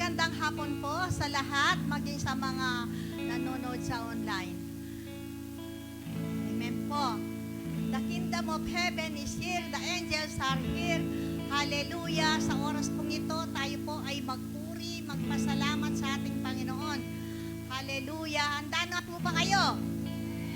magandang hapon po sa lahat, maging sa mga nanonood sa online. Amen po. The kingdom of heaven is here, the angels are here. Hallelujah. Sa oras pong ito, tayo po ay magpuri, magpasalamat sa ating Panginoon. Hallelujah. Handa na po ba kayo?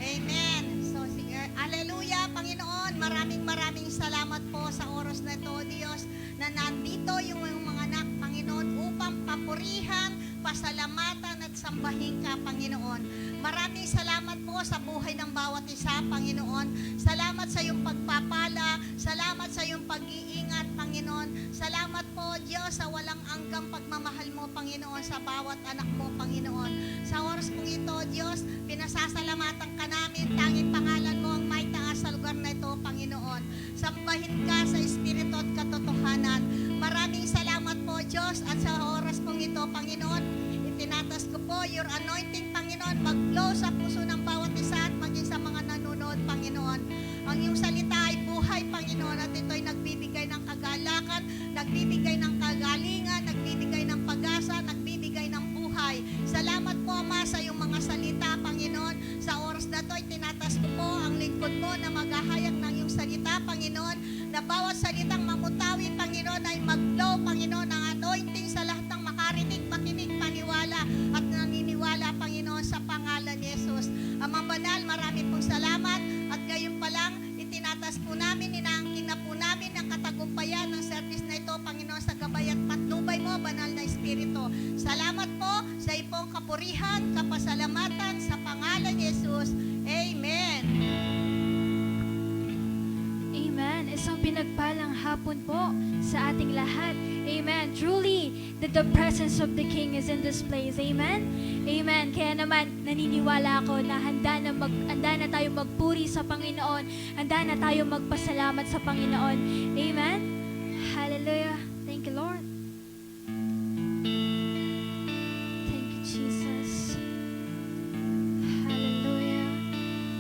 Amen. So, sige. Hallelujah, Panginoon. Maraming salamat po sa oras na ito, Diyos, na nandito yung mga anak, Panginoon, upang papurihan, pasalamatan at sambahin ka, Panginoon. Maraming salamat po sa buhay ng bawat isa, Panginoon. Salamat sa iyong pagpapala, salamat sa iyong pag-iingat, Panginoon. Salamat po, Diyos, sa walang hanggang pagmamahal mo, Panginoon, sa bawat anak mo, Panginoon. Sa oras pong ito, Diyos, pinasasalamatan ka namin, tanging pangalan mo ang may taas sa lugar na ito, Panginoon. Sambahin ka sa Espiritu at katotohanan. Maraming salamat po, Diyos, at sa oras pong ito, Panginoon, itinatas ko po your anointing, Panginoon, mag-flow sa puso ng bawat isa at maging sa mga nanonood, Panginoon. Ang iyong salita ay buhay, Panginoon, at ito ay nagbibigay ng kagalakan, nagbibigay ng kagalingan, nagbibigay ng pag-asa, nagbibigay ng buhay. Salamat po, Ama, sa iyong mga salita, Panginoon. Sa oras na ito, itinatas ko po ang lingkod mo na maghahayag ng iyong salita, Panginoon, na bawat salitang mamutawi, Panginoon, ay mag-flow, Panginoon, ang anointing sa lahat ng makarinig, makinig, paniwala at naniniwala, Panginoon, sa pangalan ni Jesus. Amang Banal, marami pong salamat at gayon pa lang, itinatas po namin, inaangkin na po namin ang katagumpayan ng service na ito, Panginoon, sa gabay at patnubay mo, Banal na Espiritu. Salamat po sa ipong kapurihan, kapasalamatan sa pangalan ni Jesus. Amen. Amen. Isang pinagpalang hapon po sa ating lahat. Amen. Truly, that the presence of the King is in this place. Amen. Amen. Kaya naman, naniniwala ako na handa na tayo magpuri sa Panginoon. Handa na tayo magpasalamat sa Panginoon. Amen. Hallelujah. Thank you, Lord. Thank you, Jesus. Hallelujah.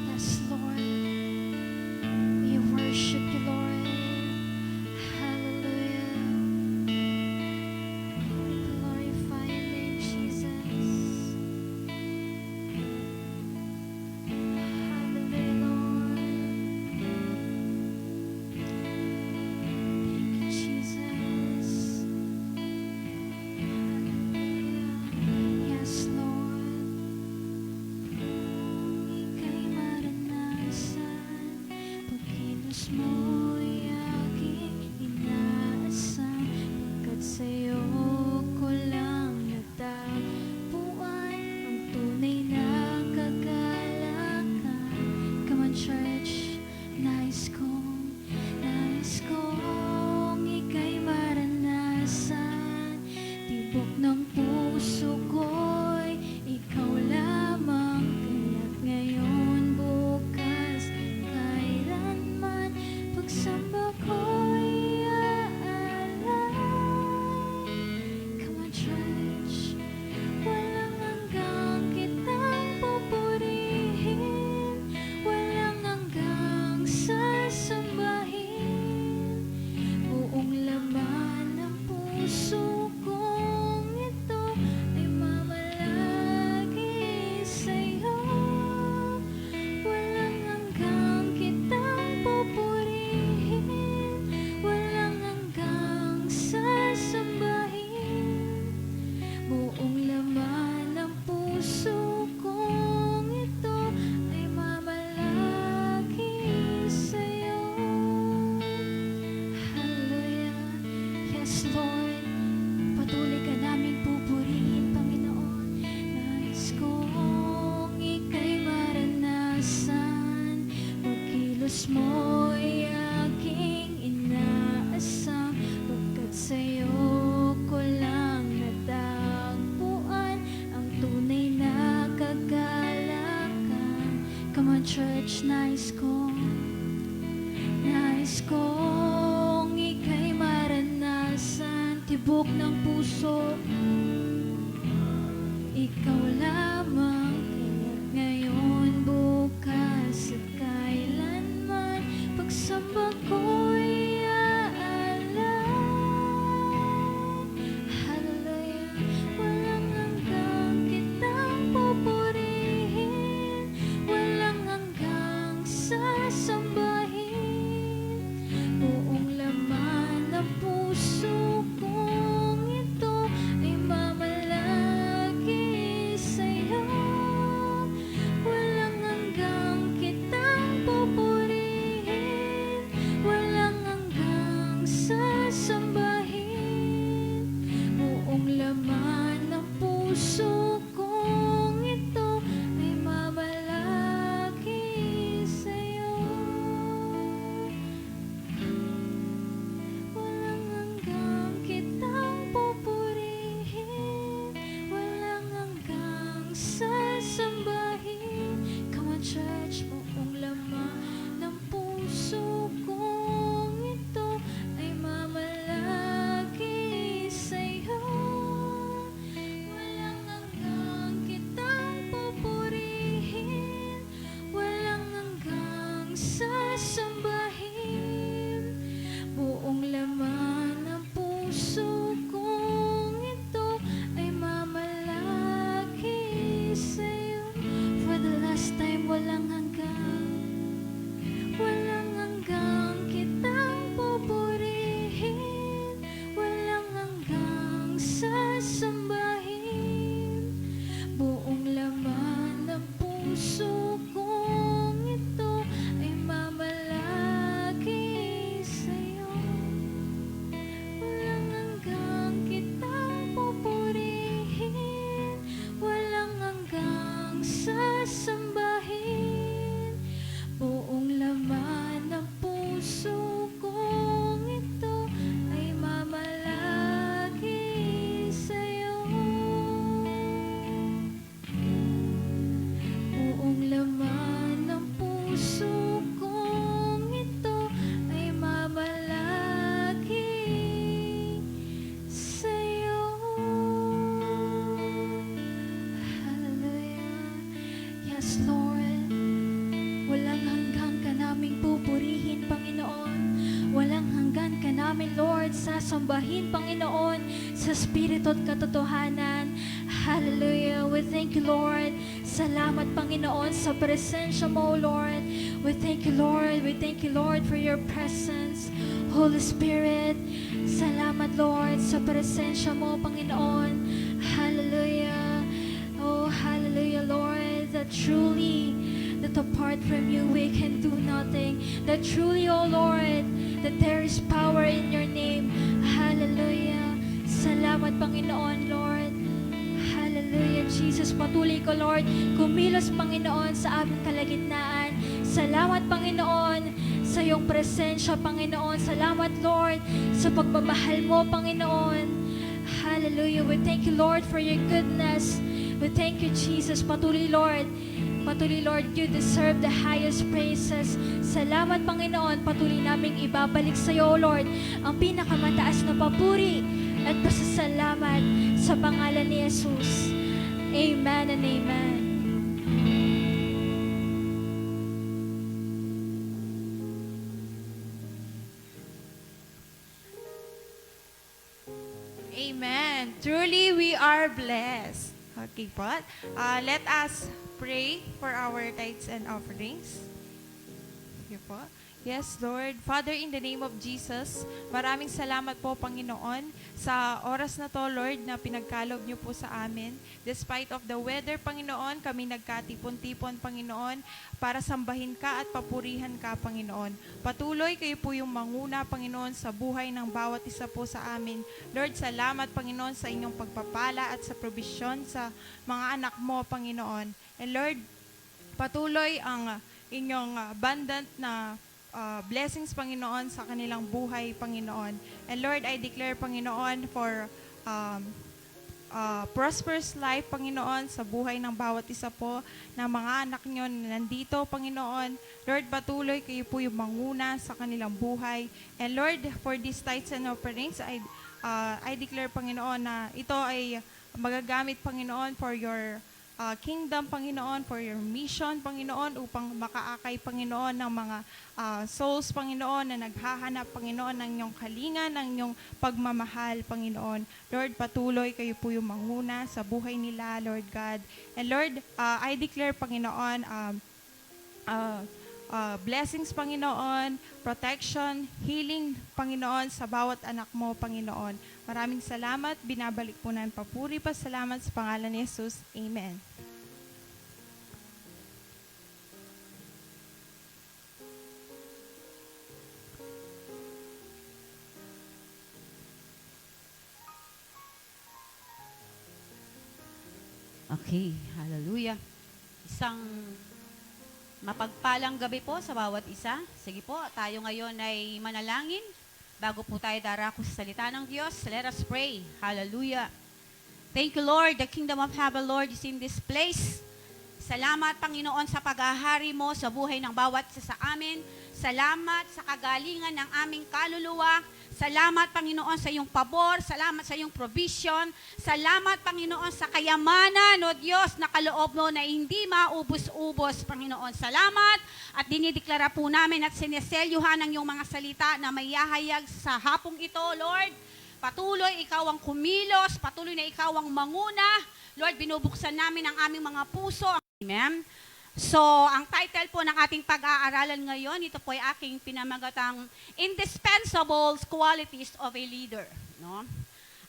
Yes, Lord. We worship you, Lord. Hallelujah. We glorify your name, Jesus. Hallelujah, Lord. Thank you, Jesus. Hallelujah. Yes, Lord. Ika'y maranasan, pagkilos mo'y aking inaasahan, pagkat sa'yo ko lang natagpuan ang tunay na kagalakan. Come on, church, nais kong ika'y maranasan, tibok ng puso ko'y ikaw lamang, kaya't ngayon, bukas, kailanman, pagsamba ko'y aalay. Come on, church, walang hanggang kitang pupurihin, walang hanggang sasambahin, buong laman ng puso kong ito ay mamalagi sa'yo. Walang hanggang kitang pupurihin, walang hanggang sasambahin, buong laman ng puso kong ito ay mamalagi sa'yo. Hallelujah. Yes, Lord. Patuloy ka naming pupurihin, Panginoon. Nais kong ika'y maranasan, pagkilos mo'y aking inaasam, pagkat sa'yo ko lang natagpuan ang tunay na kagalakan. Come on, church, nais kong ika'y maranasan, tibok ng puso, ikaw lamang, kaya't ngayon, bukas at kailanman, pagsamba ko'y aalay. Hallelujah. Yes, Lord. Walang hanggang ka naming pupurihin, Panginoon. Walang hanggan ka namin, Lord, sasambahin, Panginoon, sa Espiritu at katotohanan. Hallelujah. We thank you, Lord. Salamat, Panginoon, sa presensya mo, Lord. We thank you, Lord. We thank you, Lord, for your presence. Holy Spirit, salamat, Lord, sa presensya mo, Panginoon. Hallelujah. Oh, hallelujah, Lord, that truly, that apart from you, we can do nothing. That truly, oh Lord, that there is power in your name. Hallelujah. Salamat, Panginoon, Lord. Hallelujah, Jesus. Patuloy ko, Lord, kumilos, Panginoon, sa aming kalagitnaan. Salamat, Panginoon, sa iyong presensya, Panginoon. Salamat, Lord, sa pagmamahal mo, Panginoon. Hallelujah. We thank you, Lord, for your goodness. We thank you, Jesus. Patuloy, Lord. Patuloy, Lord, you deserve the highest praises. Salamat, Panginoon. Patuloy naming ibabalik sa iyo, Lord, ang pinakamataas na papuri at pasasalamat sa pangalan ni Jesus. Amen and amen. Amen. Truly, we are blessed. Okay po. Let us pray for our tithes and offerings. Okay po. Yes, Lord. Father, in the name of Jesus, maraming salamat po, Panginoon, sa oras na to, Lord, na pinagkaloob niyo po sa amin. Despite of the weather, Panginoon, kami nagkatipon-tipon, Panginoon, para sambahin ka at papurihan ka, Panginoon. Patuloy kayo po yung manguna, Panginoon, sa buhay ng bawat isa po sa amin. Lord, salamat, Panginoon, sa inyong pagpapala at sa provision sa mga anak mo, Panginoon. And Lord, patuloy ang inyong abundant na blessings, Panginoon, sa kanilang buhay, Panginoon. And Lord, I declare, Panginoon, for prosperous life, Panginoon, sa buhay ng bawat isa po ng mga anak nyo na nandito, Panginoon. Lord, patuloy kayo po yung manguna sa kanilang buhay. And Lord, for these tithes and offerings, I declare, Panginoon, na ito ay magagamit, Panginoon, for your kingdom, Panginoon, for your mission, Panginoon, upang makaakay, Panginoon, ng mga souls, Panginoon, na naghahanap, Panginoon, ng iyong kalinga, ng iyong pagmamahal, Panginoon. Lord, patuloy kayo po yung manguna sa buhay nila, Lord God. And Lord, I declare, Panginoon, blessings, Panginoon, protection, healing, Panginoon, sa bawat anak mo, Panginoon. Maraming salamat. Binabalik po namin papuri pa. Salamat sa pangalan ni Jesus. Amen. Okay, hallelujah. Isang mapagpalang gabi po sa bawat isa. Sige po, tayo ngayon ay manalangin. Bago po tayo darako sa salita ng Diyos, let us pray. Hallelujah. Thank you, Lord. The kingdom of heaven, Lord, is in this place. Salamat, Panginoon, sa paghahari mo sa buhay ng bawat isa sa amin. Salamat sa kagalingan ng aming kaluluwa. Salamat, Panginoon, sa iyong pabor. Salamat sa iyong provision. Salamat, Panginoon, sa kayamanan, o Diyos, na kaloob mo na hindi maubos-ubos, Panginoon. Salamat at dinideklara po namin at sineselyuhan ang iyong mga salita na may yahayag sa hapong ito, Lord. Patuloy, ikaw ang kumilos. Patuloy na ikaw ang manguna. Lord, binubuksan namin ang aming mga puso. Amen. So, ang title po ng ating pag-aaralan ngayon, ito po ay aking pinamagatang Indispensable Qualities of a Leader. No?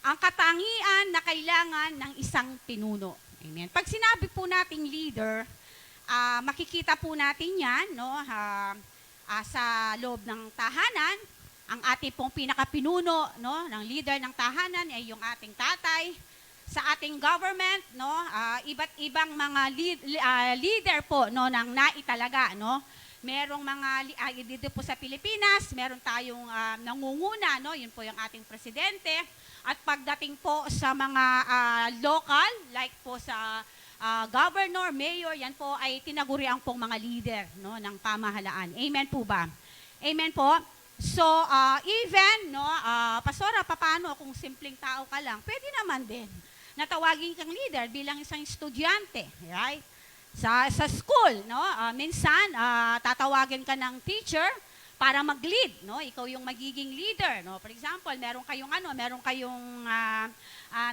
Ang katangian na kailangan ng isang pinuno. Amen. Pag sinabi po nating leader, makikita po natin yan, no? Sa loob ng tahanan. Ang ating pong pinakapinuno, no, ng leader ng tahanan ay yung ating tatay. Sa ating government, no, iba't ibang mga leader po, no, ng naitalaga, no. Merong mga dito po sa Pilipinas, meron tayong nangunguna, no, yun po yung ating presidente. At pagdating po sa mga local, like po sa governor, mayor, yan po ay tinaguriang pong mga leader, no, ng pamahalaan. Amen po ba? Amen po. So, even, no, Pastora, paano kung simpleng tao ka lang? Pwede naman din. Natawagin kang leader bilang isang estudyante, right? sa school, no? Minsan tatawagin ka ng teacher para mag-lead, no? Ikaw yung magiging leader, no? For example, meron kayong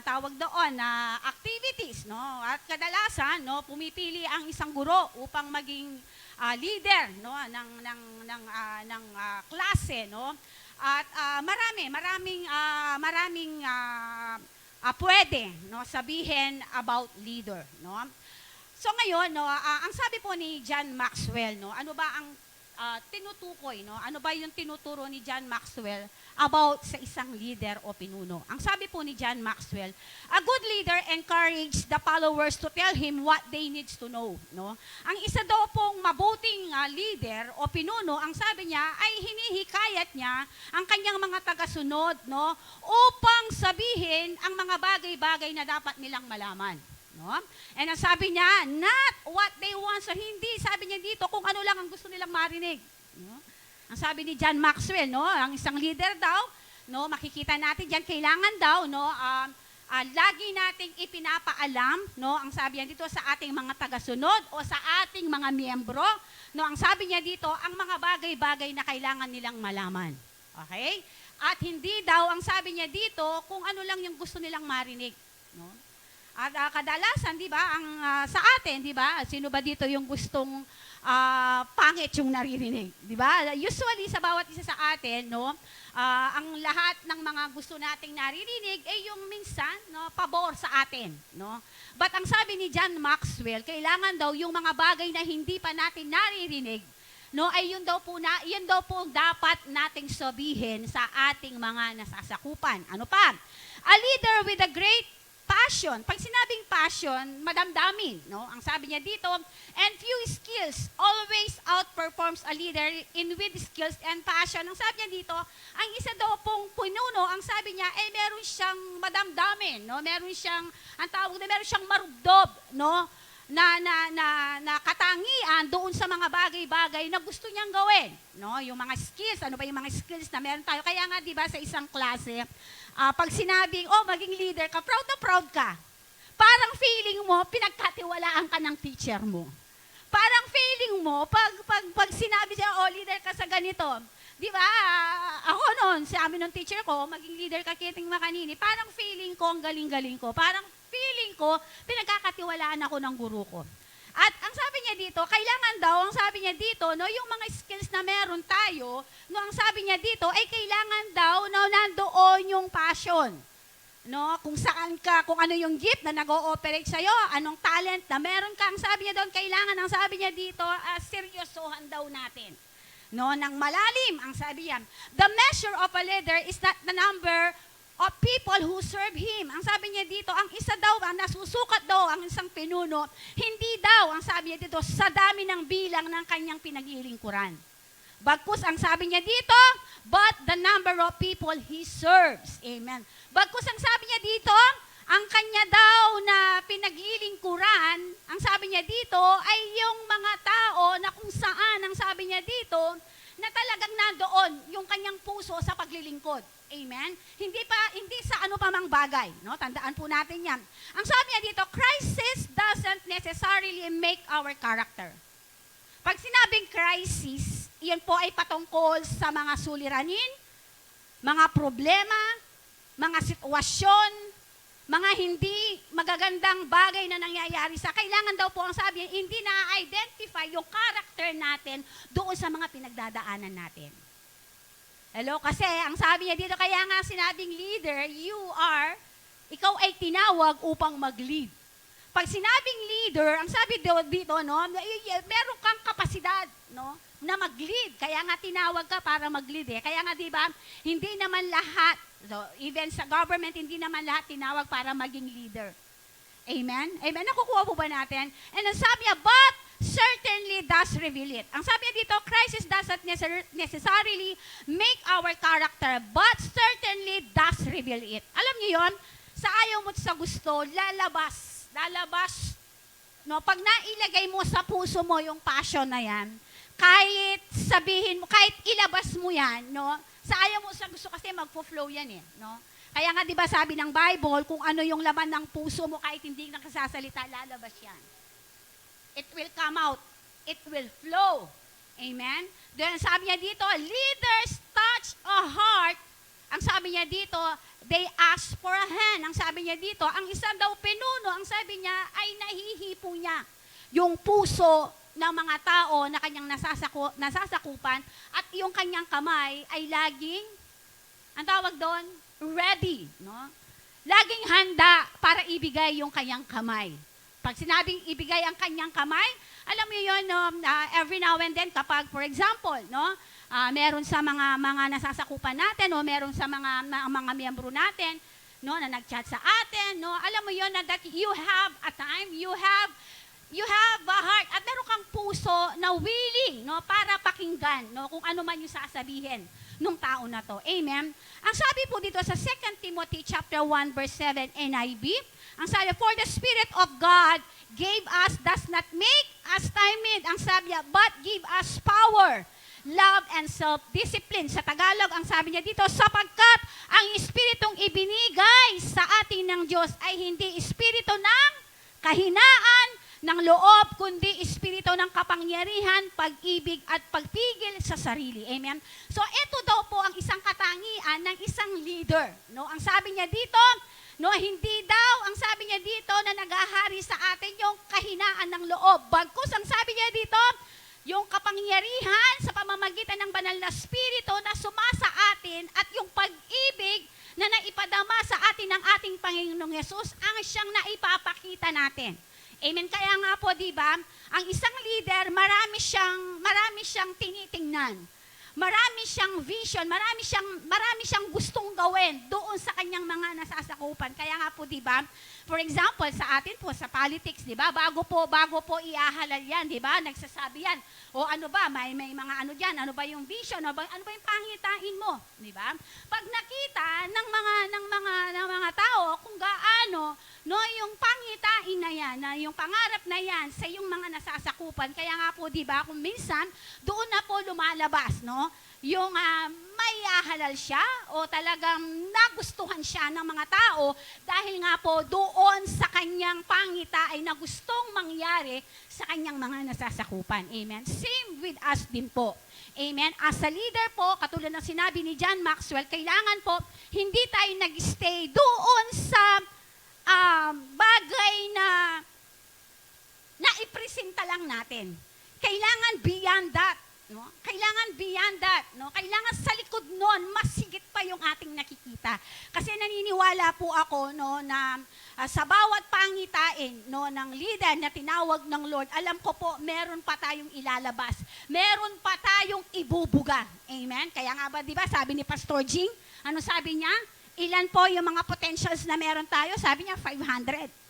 tawag doon na activities, no? At kadalasan, no, pumipili ang isang guro upang maging leader, no, ng klase, no? At maraming pwede, no, sabihin about leader, no? So ngayon, no, ang sabi po ni John Maxwell, no, ano ba ang tinutukoy, no? Ano ba yung tinuturo ni John Maxwell about sa isang leader o pinuno? Ang sabi po ni John Maxwell, a good leader encourages the followers to tell him what they needs to know, no? Ang isa daw pong mabuting leader o pinuno, ang sabi niya ay hinihikayat niya ang kanyang mga tagasunod, no, upang sabihin ang mga bagay-bagay na dapat nilang malaman. No? And ang sabi niya, not what they want. So hindi, sabi niya dito, kung ano lang ang gusto nilang marinig. No? Ang sabi ni John Maxwell, no, ang isang leader daw, no, makikita natin diyan, kailangan daw, no, lagi nating ipinapaalam, no, ang sabi niya dito sa ating mga tagasunod o sa ating mga miyembro, no, ang sabi niya dito, ang mga bagay-bagay na kailangan nilang malaman. Okay? At hindi daw, ang sabi niya dito, kung ano lang yung gusto nilang marinig. No? At kadalasan, di ba, sa atin, di ba, sino ba dito yung gustong pangit yung naririnig, di ba? Usually, sa bawat isa sa atin, no, ang lahat ng mga gusto nating naririnig ay yung minsan, no, pabor sa atin, no? But ang sabi ni John Maxwell, kailangan daw yung mga bagay na hindi pa natin naririnig, no, ay yun daw po dapat nating sabihin sa ating mga nasasakupan. Ano pa? A leader with a great passion. Pag sinabing passion, madamdamin, no? Ang sabi niya dito, and few skills always outperforms a leader in with skills and passion. Ang sabi niya dito, ang isa daw pong pununo, ang sabi niya, meron siyang madamdamin, no? Meron siyang, ang tawag na, meron siyang marubdob, no? Na katangian doon sa mga bagay-bagay na gusto niyang gawin, no? Yung mga skills, ano ba yung mga skills na meron tayo? Kaya nga, di ba, sa isang klase, pag sinabing, maging leader ka, proud na proud ka. Parang feeling mo, pinagkatiwalaan ka ng teacher mo. Parang feeling mo, pag sinabi siya, leader ka sa ganito, di ba, ako noon, sa amin ng teacher ko, maging leader ka Kiting Makanini, parang feeling ko, ang galing-galing ko. Parang feeling ko, pinagkakatiwalaan ako ng guru ko. At ang sabi niya dito, kailangan daw, ang sabi niya dito, no, yung mga skills na meron tayo, no, ang sabi niya dito, ay kailangan daw, no, nandoon yung passion. No, kung saan ka, kung ano yung gift na nag-ooperate sa'yo, anong talent na meron ka, ang sabi niya doon, kailangan, ang sabi niya dito, seryosohan daw natin. No, ng malalim, ang sabi niya, the measure of a leader is not the number of people who serve him. Ang sabi niya dito, ang isa daw, ang nasusukat daw ang isang pinuno, hindi daw, ang sabi niya dito, sa dami ng bilang ng kanyang pinaglilingkuran. Bagkus, ang sabi niya dito, but the number of people he serves. Amen. Bagkus, ang sabi niya dito, ang kanya daw na pinaglilingkuran, ang sabi niya dito, ay yung mga tao na kung saan, ang sabi niya dito, na talagang nandoon yung kanyang puso sa paglilingkod. Amen? Hindi sa ano pa mang bagay. No? Tandaan po natin yan. Ang sabi niya dito, crisis doesn't necessarily make our character. Pag sinabing crisis, iyan po ay patungkol sa mga suliranin, mga problema, mga sitwasyon, mga hindi magagandang bagay na nangyayari sa kailangan daw po ang sabi, hindi na-identify yung character natin doon sa mga pinagdadaanan natin. Hello? Kasi ang sabi niya dito, kaya nga sinabing leader, ikaw ay tinawag upang mag-lead. Pag sinabing leader, ang sabi dito, no, meron kang kapasidad, no, na mag-lead. Kaya nga tinawag ka para mag-lead eh. Kaya nga, di ba, hindi naman lahat, so, even sa government, hindi naman lahat tinawag para maging leader. Amen? Amen? Nakukuha po ba natin? And ang sabi niya, but certainly does reveal it. Ang sabi niya dito, crisis doesn't necessarily make our character, but certainly does reveal it. Alam niyo yon, sa ayaw mo sa gusto, lalabas. No, pag nailagay mo sa puso mo yung passion na yan, kahit sabihin mo, kahit ilabas mo yan, no, sa ayaw mo sa gusto kasi magpo-flow yan eh, no? Kaya nga 'di ba sabi ng Bible, kung ano yung laman ng puso mo kahit hindi nakasasalita, lalabas yan. it will come out. It will flow. Amen? Then sabi niya dito, leaders touch a heart. Ang sabi niya dito, they ask for a hand. Ang sabi niya dito, ang isang daw pinuno, ang sabi niya ay nahihipo niya yung puso ng mga tao na kanyang nasasakupan at yung kanyang kamay ay laging, ang tawag doon, ready. No? Laging handa para ibigay yung kanyang kamay. Pag sinabing ibigay ang kanyang kamay, alam mo yun, every now and then kapag, for example, no, meron sa mga nasasakupan natin, no, meron sa mga miyembro natin, no, na nag-chat sa atin, no, alam mo yun na that you have a time, you have a heart at meron kang puso na willing, no, para pakinggan, no, kung ano man yung sasabihin nung tao na to. Amen? Ang sabi po dito sa 2 Timothy chapter 1 verse 7 NIV, ang sabi, for the Spirit of God gave us, does not make us timid, ang sabi niya, but give us power, love, and self-discipline. Sa Tagalog, ang sabi niya dito, sapagkat ang Espiritong ibinigay sa atin ng Diyos ay hindi Espiritu ng kahinaan, ng loob, kundi espiritu ng kapangyarihan, pag-ibig at pagpigil sa sarili. Amen? So, ito daw po ang isang katangian ng isang leader. No? Ang sabi niya dito, no, hindi daw, ang sabi niya dito na nagahari sa atin yung kahinaan ng loob. Bagkus, ang sabi niya dito, yung kapangyarihan sa pamamagitan ng banal na spirito na sumasa atin at yung pag-ibig na naipadama sa atin ng ating Panginoong Yesus ang siyang naipapakita natin. Amen. Kaya nga po, di ba, ang isang leader, marami siyang tinitingnan. Marami siyang vision, marami siyang gustong gawin doon sa kanyang mga nasasakupan. Kaya nga po, di ba, for example, sa atin po, sa politics, di ba, bago po iahalal yan, di ba, nagsasabi yan, o ano ba, may mga ano dyan, ano ba yung vision, ano ba yung pangitain mo, di ba? Pag nakita ng mga tao kung gaano, no, yung pangitain na yan, na yung pangarap na yan sa yung mga nasasakupan, kaya nga po, di ba, kung minsan, doon na po lumalabas, no, yung may halal siya o talagang nagustuhan siya ng mga tao dahil nga po doon sa kanyang pangitain na gustong mangyari sa kanyang mga nasasakupan. Amen. Same with us din po. Amen. As a leader po, katulad ng sinabi ni John Maxwell, kailangan po hindi tayo nag-stay doon sa bagay na ipresenta lang natin. Kailangan beyond that. No? Kailangan beyond that. No? Kailangan sa likod nun, mas higit pa yung ating nakikita. Kasi naniniwala po ako no, na sa bawat pangitain no, ng leader na tinawag ng Lord, alam ko po, meron pa tayong ilalabas. Meron pa tayong ibubuga. Amen? Kaya nga ba, di ba, sabi ni Pastor Jing, ano sabi niya? Ilan po yung mga potentials na meron tayo? Sabi niya, 500.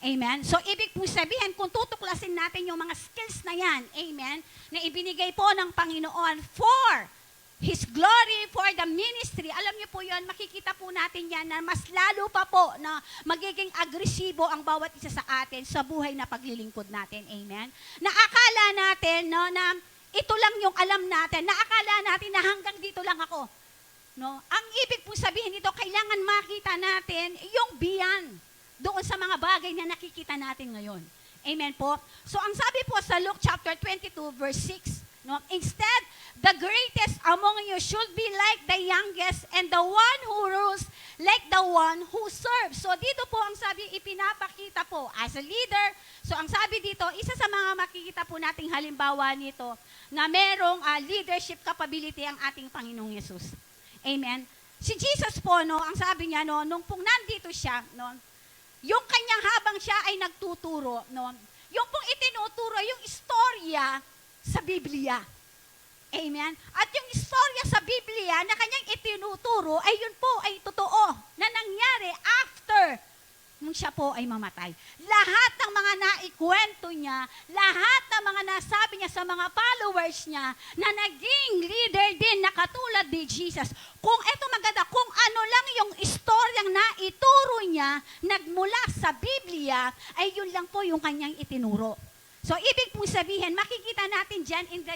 Amen? So, ibig po sabihin, kung tutuklasin natin yung mga skills na yan, amen, na ibinigay po ng Panginoon for His glory, for the ministry, alam niyo po yun, makikita po natin yan na mas lalo pa po na magiging agresibo ang bawat isa sa atin sa buhay na paglilingkod natin. Amen? Naakala natin no, na ito lang yung alam natin, naakala natin na hanggang dito lang ako. No? Ang ibig po sabihin nito, kailangan makita natin yung beyond doon sa mga bagay na nakikita natin ngayon. Amen po? So, ang sabi po sa Luke chapter 22, verse 6, no, instead, the greatest among you should be like the youngest and the one who rules like the one who serves. So, dito po ang sabi, ipinapakita po as a leader. So, ang sabi dito, isa sa mga makikita po nating halimbawa nito na merong leadership capability ang ating Panginoong Yesus. Amen? Si Jesus po, no, ang sabi niya, no, nung pong nandito siya, no, yung kanyang habang siya ay nagtuturo, no, yung pong itinuturo, yung istorya sa Biblia. Amen? At yung istorya sa Biblia na kanyang itinuturo, ay yun po ay totoo na nangyari after nung siya po ay mamatay. Lahat ng mga naikwento niya, lahat ng mga nasabi niya sa mga followers niya na naging leader din na katulad ni Jesus. Kung eto maganda, kung ano lang yung istoryang naituro niya nagmula sa Biblia, ay yun lang po yung kanyang itinuro. So, ibig pong sabihin, makikita natin dyan in the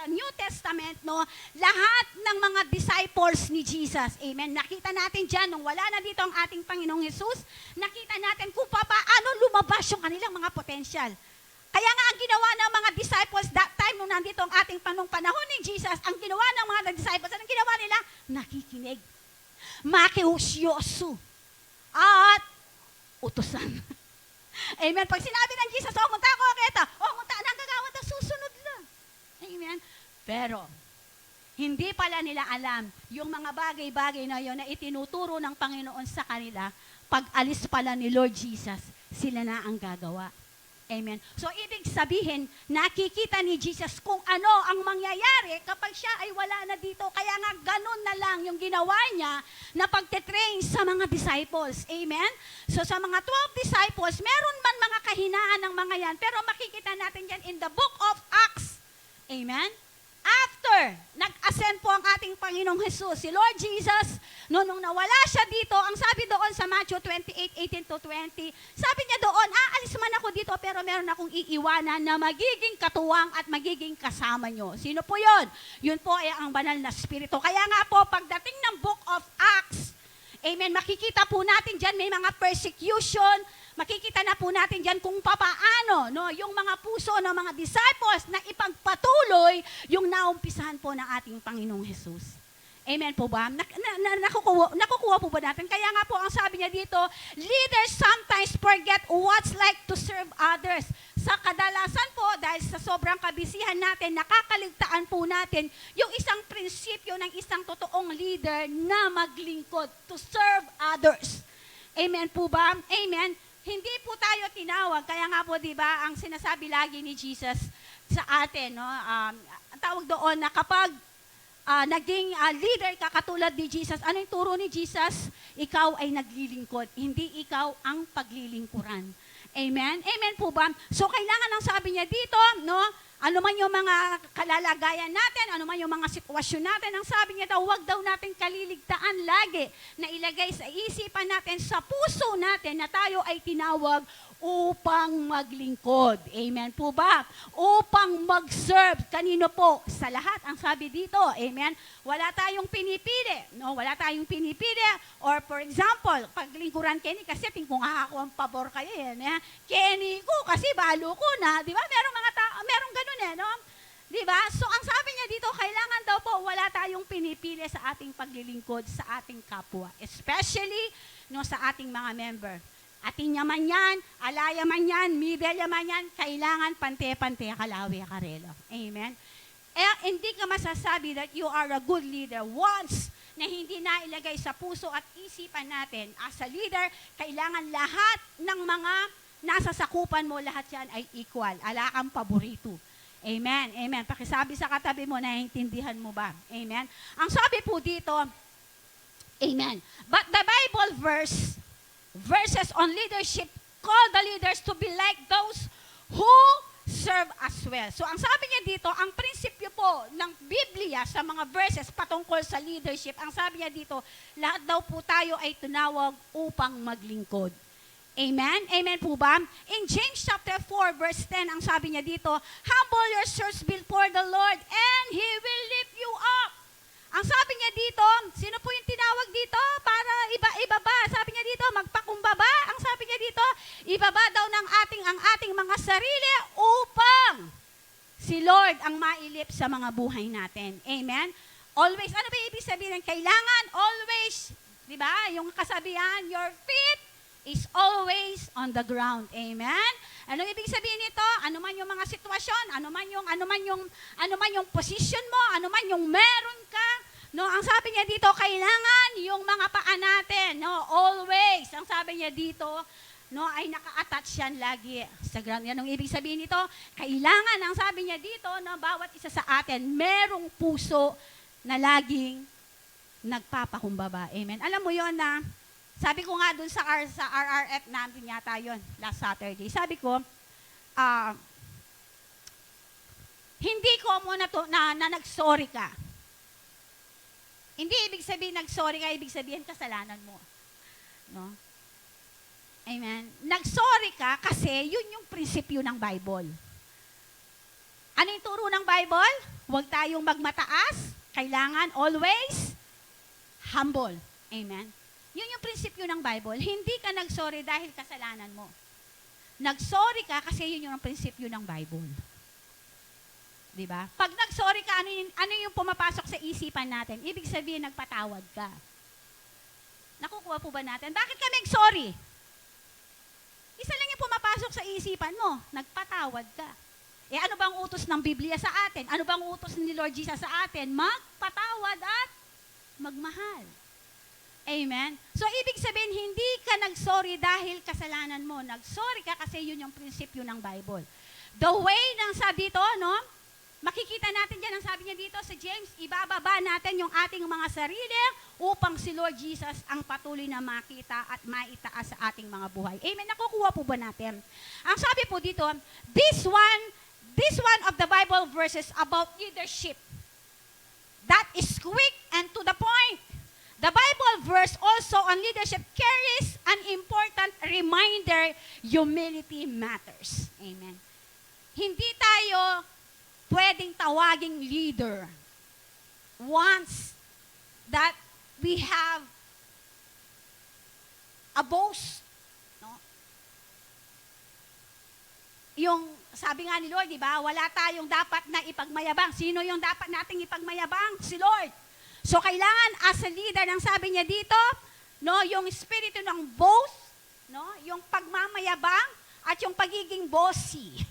New Testament, no, lahat ng mga disciples ni Jesus. Amen. Nakita natin dyan, nung wala na dito ang ating Panginoong Jesus, nakita natin kung paano lumabas yung kanilang mga potential. Kaya nga ang ginawa ng mga disciples that time nung nandito ang ating panahon ni Jesus, ang ginawa ng mga disciples, anong ginawa nila? Nakikinig. Makiusyoso. At utusan. Amen. Pag sinabi ng Jesus, munta ako, kita. Munta, nanggagawa na, susunod lang. Amen. Pero, hindi pala nila alam yung mga bagay-bagay na yon na itinuturo ng Panginoon sa kanila. Pag alis pala ni Lord Jesus, sila na ang gagawa. Amen. So, ibig sabihin, nakikita ni Jesus kung ano ang mangyayari kapag siya ay wala na dito. Kaya nga, ganun na lang yung ginawa niya na pagtitrain sa mga disciples. Amen? So, sa mga 12 disciples, meron man mga kahinaan ng mga yan, pero makikita natin yan in the book of Acts. Amen? After nag-ascend po ang ating Panginoong Jesus, si Lord Jesus, nung nawala siya dito, ang sabi doon sa Matthew 28:18-20, sabi niya doon, aalis man ako dito, pero meron akong iiwanan na magiging katuwang at magiging kasama nyo. Sino po yun? Yun po ay ang banal na spirito. Kaya nga po, pagdating ng book of Acts, amen, makikita po natin dyan may mga persecution, makikita na po natin dyan kung papaano yung mga puso ng mga disciples na ipagpatuloy yung naumpisahan po ng ating Panginoong Jesus. Amen po ba? Nakukuha po ba natin? Kaya nga po ang sabi niya dito, leaders sometimes forget what's like to serve others. Sa kadalasan po, dahil sa sobrang kabisihan natin, nakakaligtaan po natin yung isang prinsipyo ng isang totoong leader na maglingkod, to serve others. Amen po ba? Amen. Hindi po tayo tinawag, kaya nga po, di ba, ang sinasabi lagi ni Jesus sa atin, ang tawag doon na kapag naging leader ka katulad ni Jesus, ano yung turo ni Jesus? Ikaw ay naglilingkod, hindi ikaw ang paglilingkuran. Amen? Amen po ba? So, kailangan ang sabi niya dito, ano man yung mga kalalagayan natin, ano man yung mga sitwasyon natin, ang sabi niya daw, huwag daw natin kaliligtaan lagi na ilagay sa isipan natin, sa puso natin na tayo ay tinawag upang maglingkod. Amen po ba? Upang mag-serve. Kanino po? Sa lahat. Ang sabi dito, amen? Wala tayong pinipili. Wala tayong pinipili. Or for example, paglingkuran Kenny, kasi kung ako ang pabor kayo, Kenny ko, kasi balo ko na. Di ba? Merong ganun Di ba? So, ang sabi niya dito, kailangan daw po wala tayong pinipili sa ating paglilingkod sa ating kapwa. Especially sa ating mga member. Atin man yan, alaya man yan, mibelya man yan, kailangan pante-pante, kalawi, karelo. Amen? Hindi ka masasabi that you are a good leader once na hindi na ilagay sa puso at isipan natin. As a leader, kailangan lahat ng mga nasa sakupan mo, lahat yan ay equal. Ala kang paborito. Amen. Amen. Pakisabi sa katabi mo, naiintindihan mo ba? Amen. Ang sabi po dito, amen. But the Bible verses on leadership call the leaders to be like those who serve as well. So ang sabi niya dito, ang prinsipyo po ng Biblia sa mga verses patungkol sa leadership, ang sabi niya dito, lahat daw po tayo ay tinawag upang maglingkod. Amen? Amen po ba? In James chapter 4 verse 10, ang sabi niya dito, humble yourselves before the Lord and He will lift you up. Ang sabi niya dito, sino po yung tinawag dito para ibaba? Sabi niya dito, magpakumbaba. Ang sabi niya dito, ibaba daw ng ang ating mga sarili upang si Lord ang mailip sa mga buhay natin. Amen? Always, ano ba ibig sabihin? Kailangan always, di ba? Yung kasabihan, your feet is always on the ground. Amen? Ano ibig sabihin nito? Ano man yung mga sitwasyon, ano man yung position mo, ano man yung meron ka, ang sabi niya dito, kailangan yung mga paa natin, always. Ang sabi niya dito, ay naka-attach yan lagi sa ground. Yan ang ibig sabihin nito. Kailangan, ang sabi niya dito, bawat isa sa atin, merong puso na laging nagpapakumbaba. Amen. Alam mo yon na, sabi ko nga dun sa RRF namin yata yun, last Saturday. Sabi ko, hindi ko muna na nag-sorry ka. Hindi ibig sabihin nag-sorry ka, ibig sabihin kasalanan mo. Amen. Nag-sorry ka kasi yun yung prinsipyo ng Bible. Ano yung turo ng Bible? Huwag tayong magmataas. Kailangan always humble. Amen. Yun yung prinsipyo ng Bible. Hindi ka nag-sorry dahil kasalanan mo. Nag-sorry ka kasi yun yung prinsipyo ng Bible. Di ba? Pag nag-sorry ka, ano yung pumapasok sa isipan natin? Ibig sabihin, nagpatawad ka. Nakukuha po ba natin? Bakit ka nag-sorry? Isa lang yung pumapasok sa isipan mo, nagpatawad ka. Eh ano bang utos ng Biblia sa atin? Ano bang utos ni Lord Jesus sa atin? Magpatawad at magmahal. Amen? So, ibig sabihin, hindi ka nag-sorry dahil kasalanan mo. Nag-sorry ka kasi yun yung prinsipyo ng Bible. The way ng sabi dito, no? Makikita natin dyan, ang sabi niya dito sa James, ibababa natin yung ating mga sarili upang si Lord Jesus ang patuloy na makita at maitaas sa ating mga buhay. Amen? Nakukuha po ba natin? Ang sabi po dito, this one of the Bible verses about leadership that is quick and to the point. The Bible verse also on leadership carries an important reminder, humility matters. Amen. Hindi tayo pwedeng tawaging leader once that we have a boast. No? Yung sabi nga ni Lord, di ba, wala tayong dapat na ipagmayabang. Sino yung dapat nating ipagmayabang? Si Lord. So kailangan as a leader, ang sabi niya dito, no, yung espiritu ng boast, no, yung pagmamayabang at yung pagiging bossy.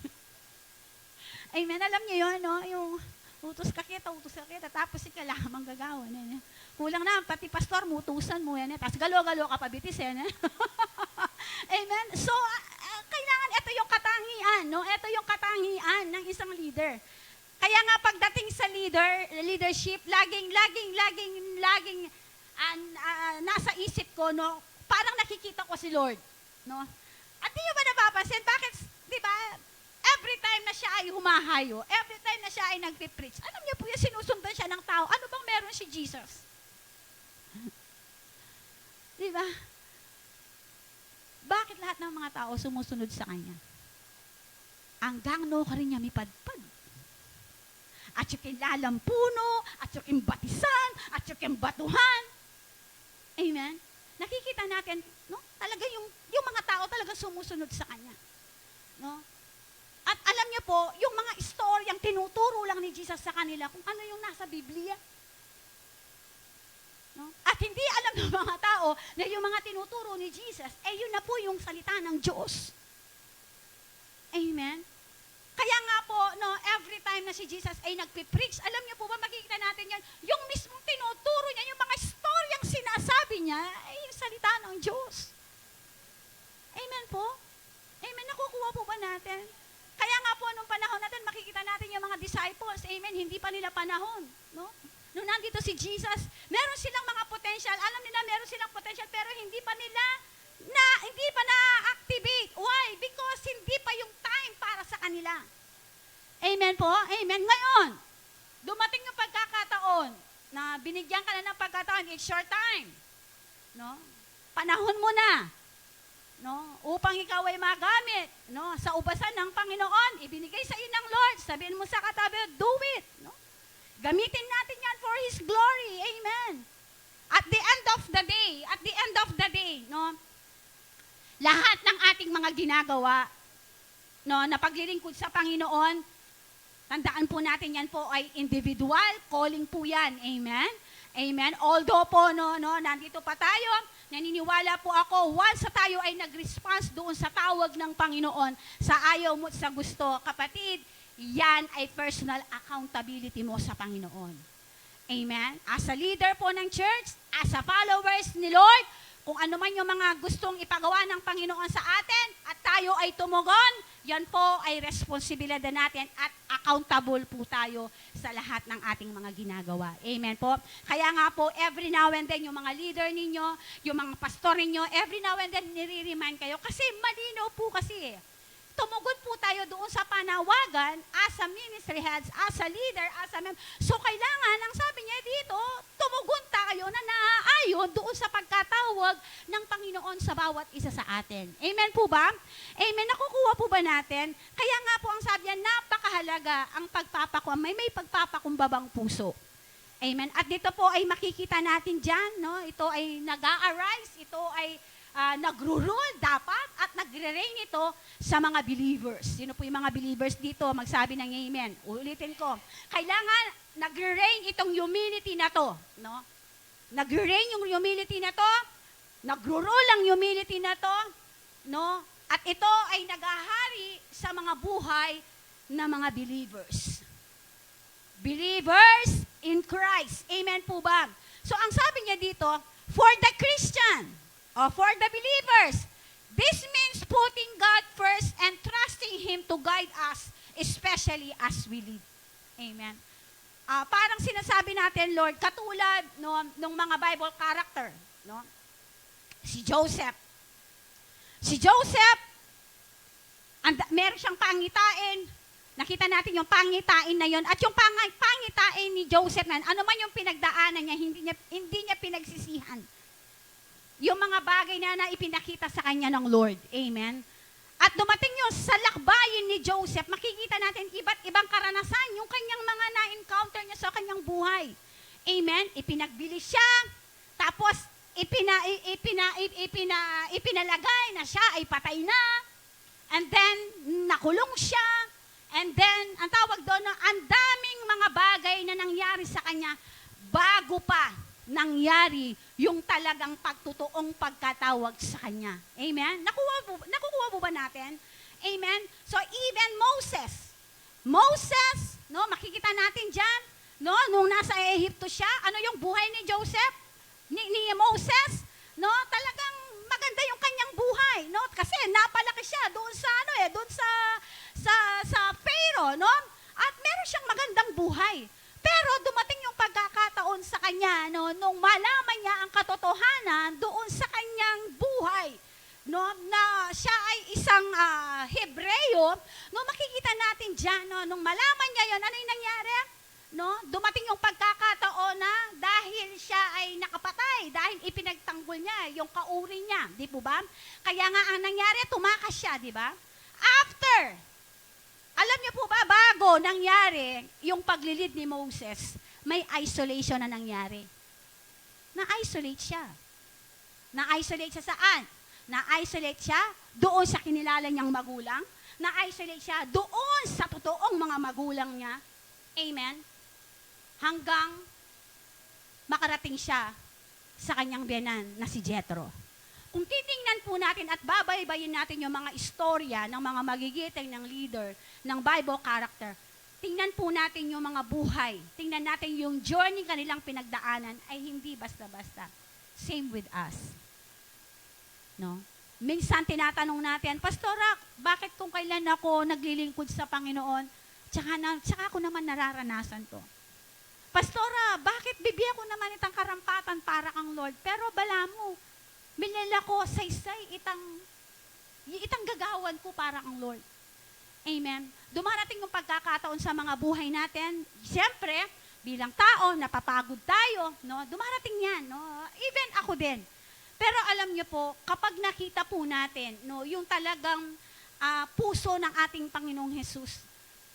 Amen. Alam niyo yun, no? Yung utos ka kita, tapos ikaw lamang gagawa. Kulang na, pati pastor, mutusan mo yan. Tapos galo-galo ka pabitis. Amen. So, kailangan ito yung katangian, no? Ito yung katangian ng isang leader. Kaya nga pagdating sa leadership, laging nasa isip ko, no? Parang nakikita ko si Lord, no? At di nyo ba napapansin, bakit, di ba, every time na siya ay humahayo, every time na siya ay nagpipreach, alam niyo po yung sinusundan siya ng tao, ano bang meron si Jesus? Di ba? Bakit lahat ng mga tao sumusunod sa kanya? Hanggang no ka rin niya mipadpad. At yung kilalampuno, at yung batisan, at yung batuhan. Amen? Nakikita natin, no? Talaga yung mga tao talaga sumusunod sa kanya. No? At alam niyo po, yung mga istoryang tinuturo lang ni Jesus sa kanila kung ano yung nasa Biblia. No? At hindi alam ng mga tao na yung mga tinuturo ni Jesus, yun na po yung salita ng Diyos. Amen? Kaya nga po, no, every time na si Jesus ay nagpipreach, alam niyo po ba, makikita natin yan, yung mismong tinuturo niya, yung mga istoryang sinasabi niya, ay yung salita ng Diyos. Amen po? Amen? Nakukuha po ba natin? Kaya nga po, nung panahon natin, makikita natin yung mga disciples, amen, hindi pa nila panahon, no? Nung nandito si Jesus, meron silang mga potential, alam nila meron silang potential, pero hindi pa na-activate. Why? Because hindi pa yung time para sa kanila. Amen po? Amen. Ngayon, dumating yung pagkakataon na binigyan ka na ng pagkataon, it's your time. No? Panahon mo na. No? Upang ikaw ay magamit, no? Sa ubasan ng Panginoon, ibinigay sa iyo ng Lord. Sabihin mo sa katabi, do it. No? Gamitin natin yan for His glory. Amen. At the end of the day, no? Lahat ng ating mga ginagawa, no, na paglilingkod sa Panginoon, tandaan po natin yan po ay individual calling po yan. Amen? Amen? Although po, no, nandito pa tayo, naniniwala po ako, once tayo ay nag-response doon sa tawag ng Panginoon, sa ayaw mo at sa gusto, kapatid, yan ay personal accountability mo sa Panginoon. Amen? As a leader po ng church, as a followers ni Lord, kung ano man yung mga gustong ipagawa ng Panginoon sa atin at tayo ay tumugon, yan po ay responsibilidad natin at accountable po tayo sa lahat ng ating mga ginagawa. Amen po? Kaya nga po, every now and then, yung mga leader ninyo, yung mga pastor ninyo, every now and then, nire-remind kayo. Kasi malinaw po kasi tumugon po tayo doon sa panawagan as a ministry heads, as a leader, as a member. So kailangan, ang sabi niya dito, tumugon tayo na naaayon doon sa pagkatawag ng Panginoon sa bawat isa sa atin. Amen po ba? Amen. Nakukuha po ba natin? Kaya nga po ang sabi niya, napakahalaga ang may pagpapakumbabang puso. Amen. At dito po ay makikita natin dyan, no? Ito ay nag-a-arise, ito ay nagro-rule dapat at nagre-reign ito sa mga believers. Sino po yung mga believers dito? Magsabi ng amen. Ulitin ko. Kailangan nagre-reign itong humility na to. No? Nagre-reign yung humility na to. Nagro-rule ang humility na to. No? At ito ay nagahari sa mga buhay na mga believers. Believers in Christ. Amen po ba? So ang sabi niya dito, for the Christian, or for the believers, this means putting God first and trusting Him to guide us, especially as we live. Amen. Parang sinasabi natin, Lord, katulad nung mga Bible character, no? Si Joseph. Si Joseph, meron siyang pangitain. Nakita natin yung pangitain na yon. At yung pangitain ni Joseph na, ano man yung pinagdaanan niya, hindi niya pinagsisihan. Yung mga bagay na ipinakita sa kanya ng Lord. Amen. At dumating yun sa lakbayin ni Joseph, makikita natin iba't ibang karanasan, yung kanyang mga na-encounter niya sa kanyang buhay. Amen. Ipinagbili siya, tapos ipinalagay na siya ay patay na, and then nakulong siya, and then ang tawag doon, ang daming mga bagay na nangyari sa kanya bago pa nangyari yung talagang pagtutuong pagkatawag sa kanya. Amen? Nakukuha mo ba natin? Amen? So even Moses, no, makikita natin dyan, no, nung nasa Ehipto siya, ano yung buhay ni Joseph? Ni Moses, no, talagang maganda yung kanyang buhay, no, kasi napalaki siya doon sa doon sa Pharaoh, no, at meron siyang magandang buhay. Pero dumating yung pagkakataon sa kanya, no, nung malaman niya ang katotohanan doon sa kanyang buhay, no, na siya ay isang Hebreo, no, makikita natin diyan, no, nung malaman niya yon, ano yung nangyari? No, dumating yung pagkakataon na dahil siya ay nakapatay, dahil ipinagtanggol niya yung kauri niya, di po ba? Kaya nga ang nangyari, tumakas siya, di ba? After, alam niyo po ba, bago nangyari yung paglilid ni Moses, may isolation na nangyari. Na-isolate siya. Na-isolate siya saan? Na-isolate siya doon sa kinilala niyang magulang. Na-isolate siya doon sa totoong mga magulang niya. Amen? Hanggang makarating siya sa kanyang biyanan na si Jethro. Kung titingnan po natin at babaybayin natin yung mga istorya ng mga magigiting ng leader, ng Bible character, tingnan po natin yung mga buhay, tingnan natin yung journey kanilang pinagdaanan ay hindi basta-basta. Same with us. No? Minsan tinatanong natin, Pastora, bakit kung kailan ako naglilingkod sa Panginoon, tsaka ako naman nararanasan to? Pastora, bakit bibigyan ko naman itang karampatan para kang Lord? Pero bala mo, minila ko saysay itang gagawan ko para kang Lord. Amen. Dumarating yung pagkakataon sa mga buhay natin. Siyempre, bilang tao, napapagod tayo, no? Dumarating yan, no? Even ako din. Pero alam niyo po, kapag nakita po natin, no, yung talagang puso ng ating Panginoong Hesus,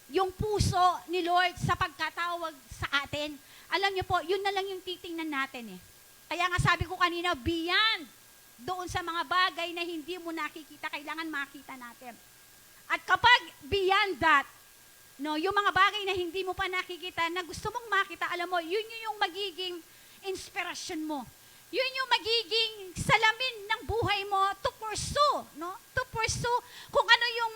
yung puso ni Lord sa pagkatawag sa atin, alam niyo po, yun na lang yung titingnan natin eh. Kaya nga sabi ko kanina, beyond doon sa mga bagay na hindi mo nakikita, kailangan makita natin. At kapag beyond that, no, yung mga bagay na hindi mo pa nakikita, na gusto mong makita, alam mo, yun yung magiging inspirasyon mo. Yun yung magiging salamin ng buhay mo to pursue, no? To pursue kung ano yung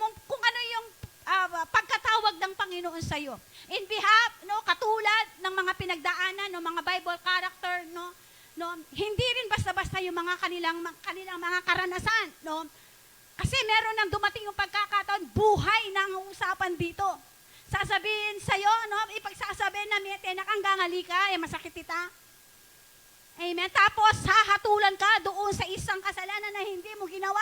pagkatawag ng Panginoon sa iyo. In behalf, no, katulad ng mga pinagdaanan ng mga Bible character, no, hindi rin basta-basta yung mga kanilang mga karanasan, no? Kasi meron nang dumating yung pagkakataon, buhay ng usapan dito. Sasabihin sa'yo, no, ipagsasabihin na may tenak ang gangali ka, masakit ita. Amen. Tapos, hahatulan ka doon sa isang kasalanan na hindi mo ginawa.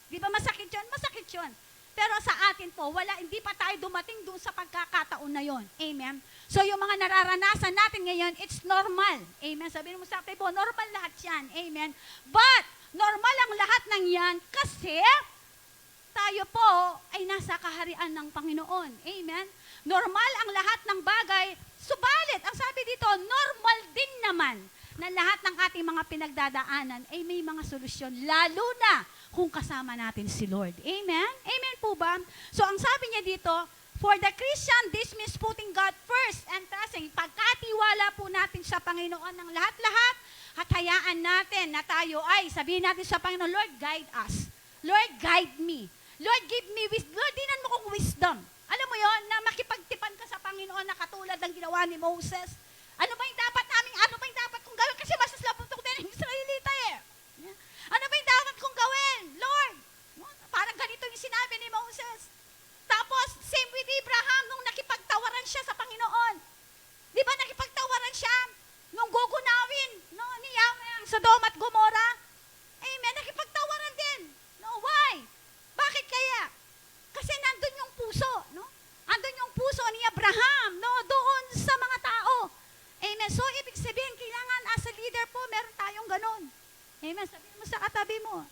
Di ba masakit yun? Masakit yun. Pero sa atin po, hindi pa tayo dumating doon sa pagkakataon na yon. Amen. So yung mga nararanasan natin ngayon, it's normal. Amen. Sabihin mo sa atin po, normal lahat yan. Amen. But, normal ang lahat ng yan kasi tayo po ay nasa kaharian ng Panginoon. Amen. Normal ang lahat ng bagay. Subalit, ang sabi dito, normal din naman na lahat ng ating mga pinagdadaanan ay may mga solusyon, lalo na kung kasama natin si Lord. Amen? Amen po ba? So ang sabi niya dito, for the Christian, this means putting God first and trusting. Pagkatiwala po natin sa Panginoon ng lahat-lahat, at hayaan natin na tayo ay sabihin natin sa Panginoon, Lord, guide us. Lord, guide me. Lord, give me wisdom. Lord, dinan mo kong wisdom. Alam mo yon na makipagtipan ka sa Panginoon na katulad ng ginawa ni Moses. Ano ba yung dapat kong gawin? Kasi masaslaputok din ang Israelita eh. Ano ba yung dapat kong gawin? Lord, parang ganito yung sinabi ni Moses. Tapos, same with Abraham nung nakipagtawaran siya sa Panginoon. Di ba nakipagtawaran siya nung gugunawin ni Yahweh ang Sodom at Gomorrah? Amen, nakipagtawaran din. No, why? Bakit kaya? Kasi nandun yung puso, no? Andun yung puso ni Abraham, no? Doon sa mga tao. Amen. So, ibig sabihin, kailangan as a leader po, meron tayong ganun. Amen. Sabihin mo sa katabi mo,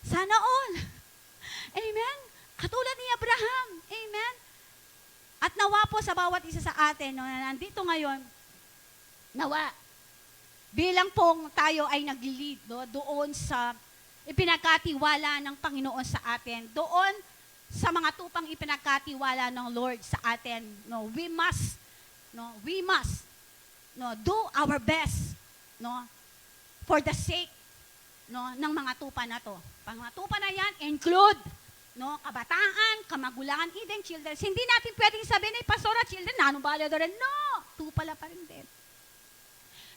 sana all. Amen. Katulad ni Abraham. Amen. At nawa po sa bawat isa sa atin, no, na nandito ngayon, nawa, bilang pong tayo ay nag-lead, no, doon sa ipinagkatiwala ng Panginoon sa atin, doon sa mga tupang ipinagkatiwala ng Lord sa atin, no, we must do our best, no, for the sake, no, ng mga tupa na to. Mga tupa na yan include, no, kabataan, kamagulangan, even children. Hindi natin pwedeng sabihin, ay pastora, children, anong bala doon? No, tupala pa rin din.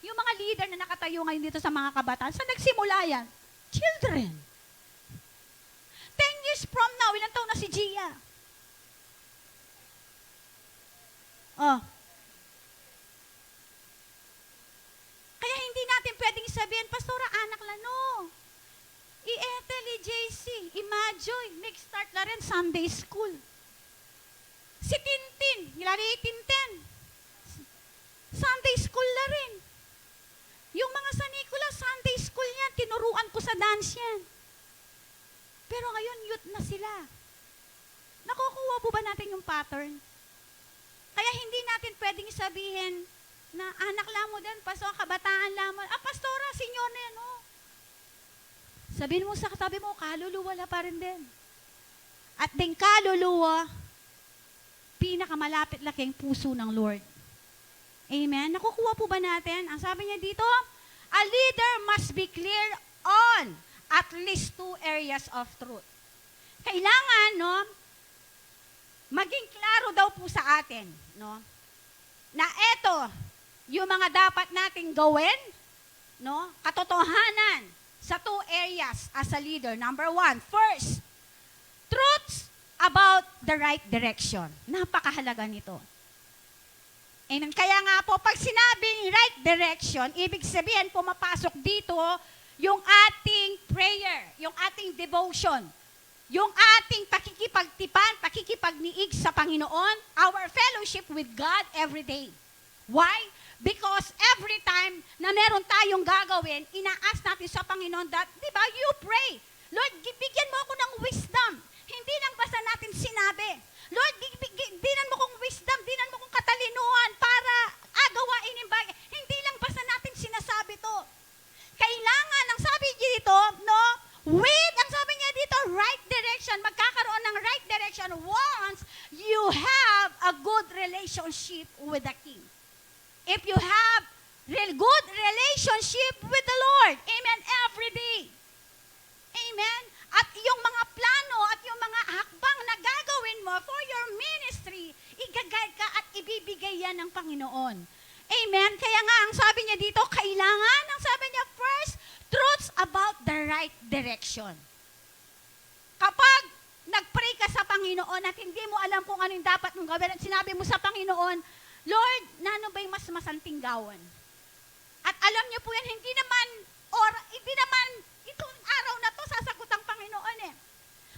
Yung mga leader na nakatayo ngayon dito sa mga kabataan, saan nagsimula yan? Children. 10 years from now, ilang taon na si Gia? Oh. Kaya hindi natin pwedeng sabihin, pastora, anak la, no. I-Ethel, i-JC, i-Majoy, mag-start na rin Sunday school. Si Tintin, nilari Tintin. Sunday school na rin. Yung mga sa Nicola, Sunday school yan, tinuruan ko sa dance yan. Pero ngayon, youth na sila. Nakukuha po ba natin yung pattern? Kaya hindi natin pwedeng sabihin na anak lang mo din, pastor, kabataan lang mo. Pastora, senior na yan, oh. Sabihin mo sa katabi mo, kaluluwa na pa rin din. At din kaluluwa, pinakamalapit laking puso ng Lord. Amen? Nakukuha po ba natin? Ang sabi niya dito, a leader must be clear on at least 2 areas of truth. Kailangan, no, maging klaro daw po sa atin, no, na eto, yung mga dapat nating gawin, no, katotohanan sa 2 areas as a leader. Number 1, first, truths about the right direction. Napakahalaga nito. Amen. Kaya nga po, pag sinabing right direction, ibig sabihin, pumapasok dito yung ating prayer, yung ating devotion, yung ating pakikipagtipan, pakikipagniig sa Panginoon, our fellowship with God every day. Why? Because every time na meron tayong gagawin, inaas natin sa Panginoon that, di ba, you pray, Lord, bigyan mo ako ng wisdom. Hindi lang basta natin sinabi, Lord, dinan mo kong wisdom, dinan mo kong katalinuhan para agawain yung bagay. Hindi lang basta natin sinasabi to. Kailangan, ang sabi dito, no, with, ang sabi niya dito, right direction, magkakaroon ng right direction once you have a good relationship with the King. If you have good relationship with the Lord, amen, every day. Amen. At yung mga plano at yung mga hakbang na gagawin mo for your ministry, igagay ka at ibibigay yan ng Panginoon. Amen. Kaya nga, ang sabi niya dito, kailangan, ang sabi niya, first, truths about the right direction. Kapag nag-pray ka sa Panginoon at hindi mo alam kung ano yung dapat mong gawin at sinabi mo sa Panginoon, Lord, nano ba yung mas masanting gawan? At alam niyo po yan, hindi naman itong araw na to sasagot ang Panginoon eh.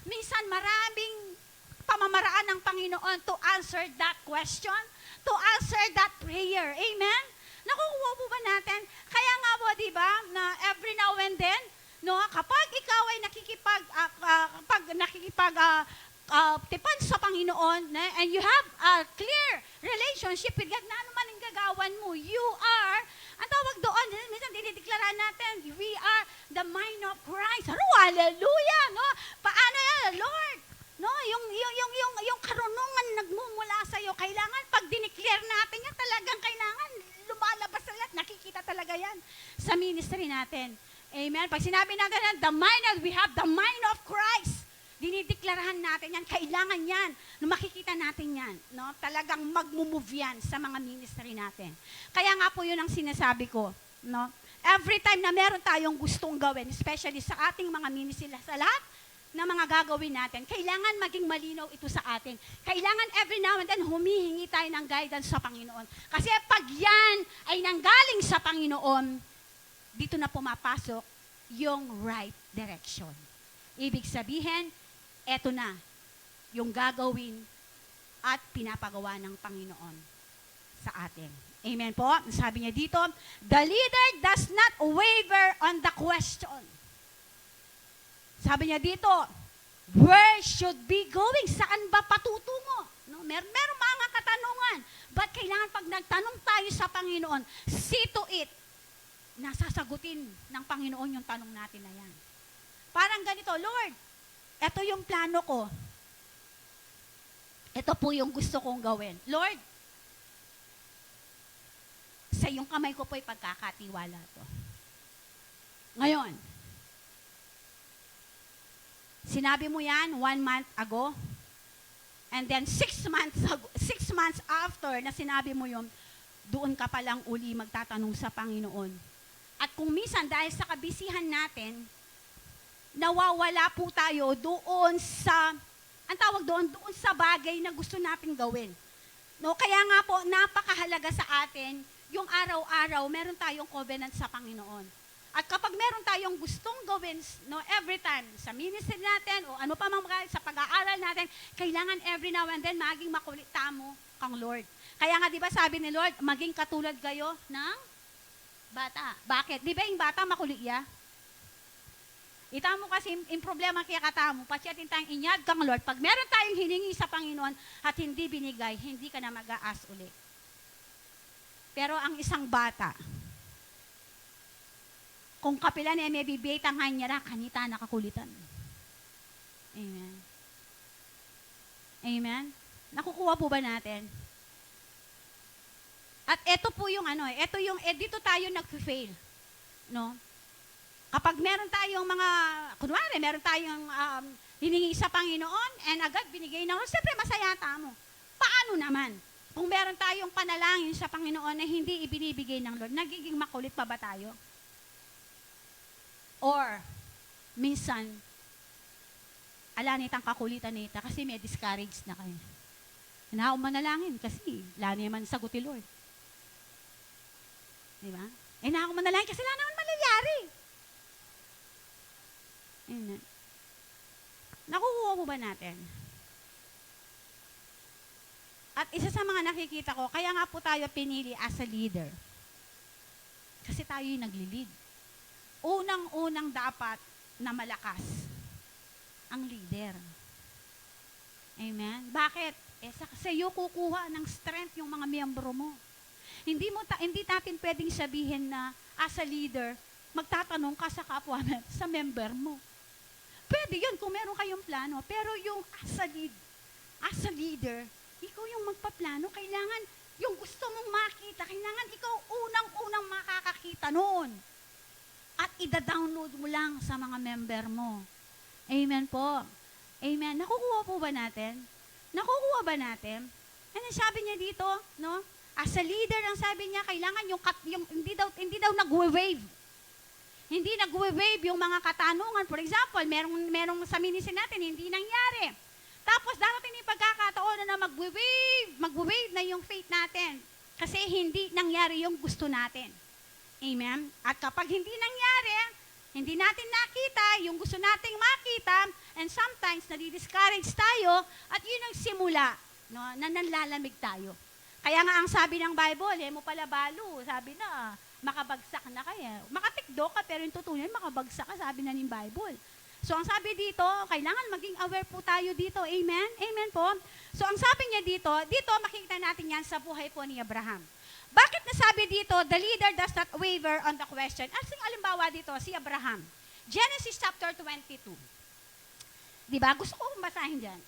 Minsan maraming pamamaraan ng Panginoon to answer that question, to answer that prayer. Amen? Nakukuha po ba natin? Kaya nga po, di ba, na every now and then, no, kapag ikaw ay tipan sa Panginoon, and you have a clear relationship with God, na ano man ang gagawan mo, you are Ang tawag doon, minsan dinideklara natin, we are the mind of Christ. Ano, hallelujah, no? Paano yan, Lord? No, yung karunungan nagmumula sa iyo, kailangan pag dineclare natin yan, talagang kailangan lumalabas sa lahat. Nakikita talaga yan sa ministry natin. Amen. Pag sinabi natin, the mind that we have, the mind of Christ, dinideklarahan natin yan, kailangan yan, no, makikita natin yan, no? Talagang magmumove yan sa mga ministry natin. Kaya nga po yun ang sinasabi ko, no? Every time na meron tayong gustong gawin, especially sa ating mga ministry, sa lahat na mga gagawin natin, kailangan maging malinaw ito sa atin. Kailangan every now and then humihingi tayo ng guidance sa Panginoon. Kasi pag yan ay nanggaling sa Panginoon, dito na pumapasok yung right direction. Ibig sabihin, eto na yung gagawin at pinapagawa ng Panginoon sa atin. Amen po? Sabi niya dito, the leader does not waver on the question. Sabi niya dito, where should be going? Saan ba patutungo? No? Meron mga katanungan. But kailangan pag nagtanong tayo sa Panginoon, see to it, nasasagutin ng Panginoon yung tanong natin na yan. Parang ganito, Lord, ito yung plano ko. Ito po yung gusto kong gawin. Lord, sa iyong kamay ko po'y pagkakatiwala to. Ngayon, sinabi mo yan 1 month ago, and then 6 months after na sinabi mo yun, doon ka palang uli magtatanong sa Panginoon. At kung minsan dahil sa kabisihan natin, nawawala po tayo doon sa, ang tawag doon sa bagay na gusto natin gawin. No, kaya nga po, napakahalaga sa atin, yung araw-araw, meron tayong covenant sa Panginoon. At kapag meron tayong gustong gawin, no, every time, sa ministry natin, o ano pa mang sa pag-aaral natin, kailangan every now and then, maging makulit tamo kang Lord. Kaya nga, di ba sabi ni Lord, maging katulad kayo ng bata. Bakit? Di ba yung bata makulit ya? Itamo kasi yung problema kaya katamo, pasyatin tayong inyag kang Lord. Pag meron tayong hiningi sa Panginoon at hindi binigay, hindi ka na mag-aas uli. Pero ang isang bata, kung kapilan ay may bibiyay tanghanya niya ra, kanita nakakulitan. Amen. Amen? Nakukuha po ba natin? At ito po yung dito tayo nag-fail. No? Kapag meron tayong mga, kunwari, meron tayong hiningi sa Panginoon and agad binigay ng Lord, siyempre masaya mo. Paano naman? Kung meron tayong panalangin sa Panginoon na hindi ibinibigay ng Lord, nagiging makulit pa ba tayo? Or, minsan, ala nitang kakulitan nita kasi may discouraged na kayo. Na ako manalangin kasi wala naman sagot ni Lord. Diba? Na ako manalangin kasi wala naman mangyayari. Amen. Nakukuha mo ba natin? At isa sa mga nakikita ko, kaya nga po tayo pinili as a leader. Kasi tayo yung nagli-lead. Unang-unang dapat na malakas ang leader. Amen? Bakit? Sa iyo kukuha ng strength yung mga miyembro mo. Hindi natin pwedeng sabihin na as a leader, magtatanong ka sa kapwa sa member mo. Pwede yun kung meron kayong plano. Pero yung as a leader, ikaw yung magpaplano. Kailangan yung gusto mong makita, kailangan ikaw unang-unang makakakita noon. At ida-download mo lang sa mga member mo. Amen po. Amen. Nakukuha po ba natin? Nakukuha ba natin? Ano sabi niya dito, no? As a leader, ang sabi niya, kailangan yung hindi daw nag-wave. Hindi nag-wave yung mga katanungan. For example, merong sa ministry natin, hindi nangyari. Tapos darating yung pagkakataon na mag-wave na yung faith natin. Kasi hindi nangyari yung gusto natin. Amen? At kapag hindi nangyari, hindi natin nakita yung gusto nating makita, and sometimes nadi-discourage tayo, at yun ang simula, no, na nanlalamig tayo. Kaya nga ang sabi ng Bible, mo pala balo, sabi na, makabagsak na kaya. Makatikdo ka, pero yung totoo niyan, makabagsak ka, sabi na ng Bible. So ang sabi dito, kailangan maging aware po tayo dito. Amen? Amen po? So ang sabi niya dito makikita natin yan sa buhay po ni Abraham. Bakit nasabi dito, the leader does not waver on the question? Asing alimbawa dito, si Abraham. Genesis chapter 22. Di ba? Gusto ko kong basahin dyan.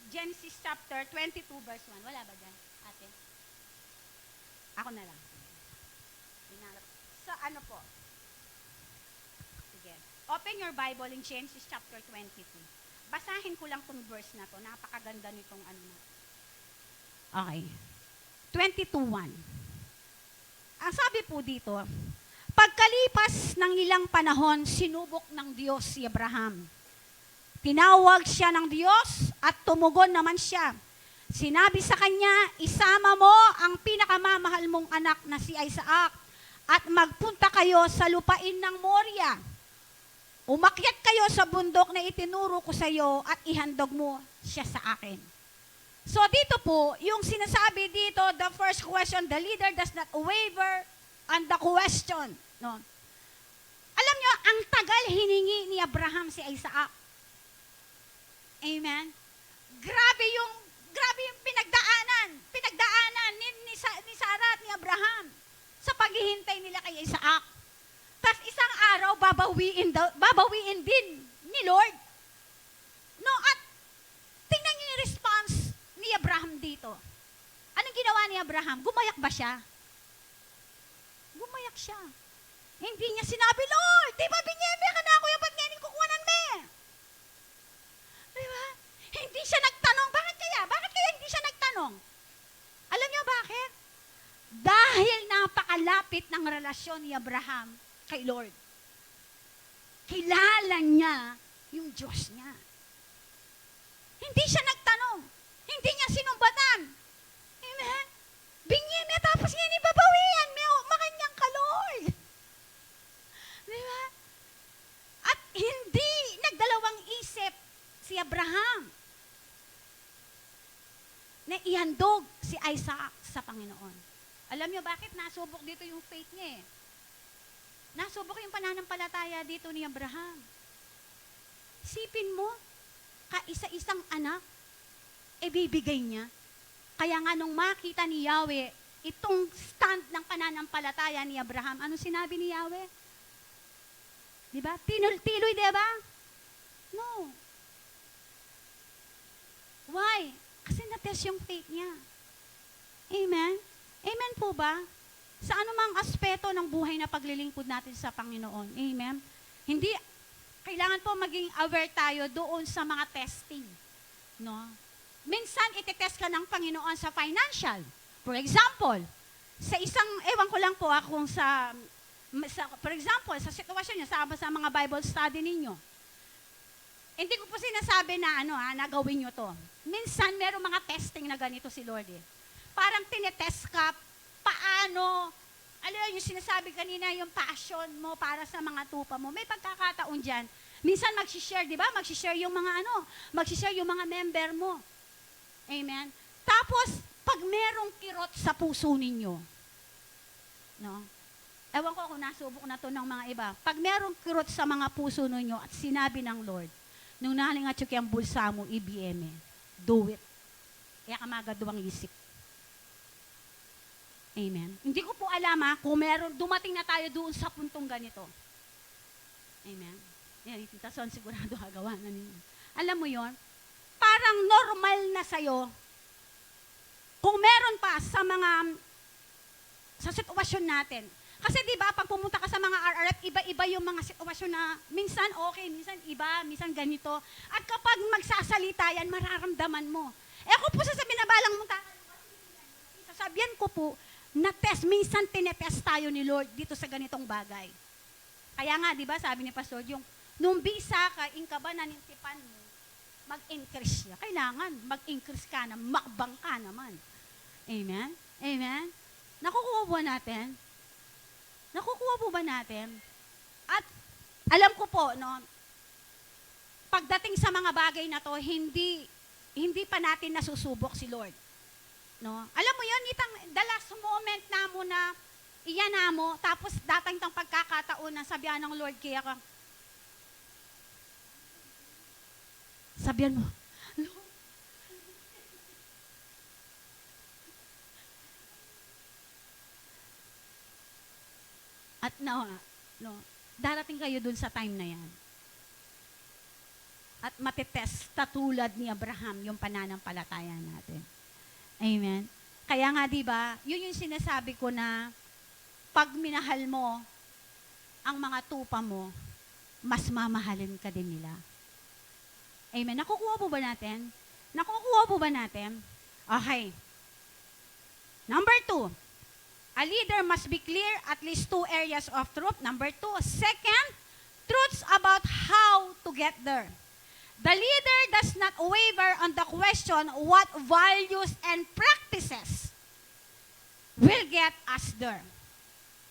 Genesis chapter 22 verse 1. Wala ba dyan, ate? Ako na lang. Hinanap. Sa ano po? Sige. Open your Bible in Genesis chapter 22. Basahin ko lang tong verse na to. Napakaganda nitong ano na. Okay. 22:1. Ang sabi po dito, pagkalipas ng ilang panahon, sinubok ng Diyos si Abraham. Tinawag siya ng Diyos at tumugon naman siya. Sinabi sa kanya, isama mo ang pinakamamahal mong anak na si Isaac at magpunta kayo sa lupain ng Moria. Umakyat kayo sa bundok na itinuro ko sa iyo at ihandog mo siya sa akin. So dito po, yung sinasabi dito, the first question, the leader does not waver on the question. No? Alam nyo, ang tagal hiningi ni Abraham si Isaac. Amen? Grabe yung pinagdaanan ni Sarah at ni Abraham sa paghihintay nila kay Isaac. Tapos isang araw, babawiin din ni Lord. No, at tingnan niyo yung response ni Abraham dito. Anong ginawa ni Abraham? Gumayak ba siya? Gumayak siya. Hindi niya sinabi, Lord, di ba binyeme ka na ako yung pagyanin kukuhanan me? Di ba? Hindi siya nagtanong. Bakit kaya? Bakit kaya hindi siya nagtanong? Alam niyo bakit? Dahil napakalapit ng relasyon ni Abraham kay Lord. Kilala niya yung Diyos niya. Hindi siya nagtanong. Hindi niya sinumbatan. Amen? Binyeme tapos yan ibabawian. Makanyang ka, Lord. Di ba? At hindi nagdalawang isip si Abraham na ihandog si Isaac sa Panginoon. Alam niyo bakit nasubok dito yung faith niya eh? Nasubok yung pananampalataya dito ni Abraham. Isipin mo, kaisa-isang anak, ibibigay niya. Kaya nga nung makita ni Yahweh, itong stand ng pananampalataya ni Abraham, ano sinabi ni Yahweh? Di ba? Tiloy, di ba? No. Why? Kasi na-test yung faith niya. Amen? Amen po ba? Sa anumang aspeto ng buhay na paglilingkod natin sa Panginoon. Amen? Hindi, kailangan po maging aware tayo doon sa mga testing. No? Minsan, itetest ka ng Panginoon sa financial. For example, sa isang, ewan ko lang po kung for example, sa sitwasyon niyo, sa mga Bible study ninyo, hindi ko po sinasabi na na gawin nyo to. Minsan, merong mga testing na ganito si Lord eh. Parang tinetest ka, paano, alam yung sinasabi kanina, yung passion mo para sa mga tupa mo. May pagkakataon dyan. Minsan magsishare, di ba? Magsishare yung mga magsishare yung mga member mo. Amen? Tapos, pag merong kirot sa puso ninyo, no? Ewan ko kung nasubok na to ng mga iba. Pag merong kirot sa mga puso ninyo at sinabi ng Lord, nung nalingat yung bulsa mo, IBM, do it. Kaya ka magaduwang isip. Amen. Hindi ko po alam kung meron, dumating na tayo doon sa puntong ganito. Amen. Yan, Tita Son, sigurado gagawa na ninyo. Alam mo yon, parang normal na sa'yo, kung meron pa sa sitwasyon natin. Kasi di ba pag pumunta ka sa mga RRF, iba-iba yung mga sitwasyon na minsan okay, minsan iba, minsan ganito. At kapag magsasalita yan, mararamdaman mo. Ako po sasabihin na balang mong sasabihan ko po, na test, minsan tinetest tayo ni Lord dito sa ganitong bagay. Kaya nga, di ba, sabi ni Pastor, yung nung bisa ka, ka ba nanintipan mo, mag-increase siya. Kailangan, mag-increase ka na, makbang ka naman. Amen? Amen? Nakukuha po natin? Nakukuha po ba natin? At alam ko po, no, pagdating sa mga bagay na to, hindi pa natin nasusubok si Lord. No? Alam mo yun, the last moment na mo na iyan na mo, tapos datang tang pagkakataon na sabihan ng Lord kaya ka, sabihan mo, Lord, At darating kayo dun sa time na yan. At matitest katulad ni Abraham yung pananampalataya natin. Amen. Kaya nga 'di ba, yun yung sinasabi ko na pag minahal mo ang mga tupa mo, mas mamahalin ka din nila. Amen. Nakukuha po ba natin? Nakukuha po ba natin? Okay. Number 2, a leader must be clear at least 2 areas of truth. Number 2, second, truths about how to get there. The leader does not waver on the question what values and practices will get us there.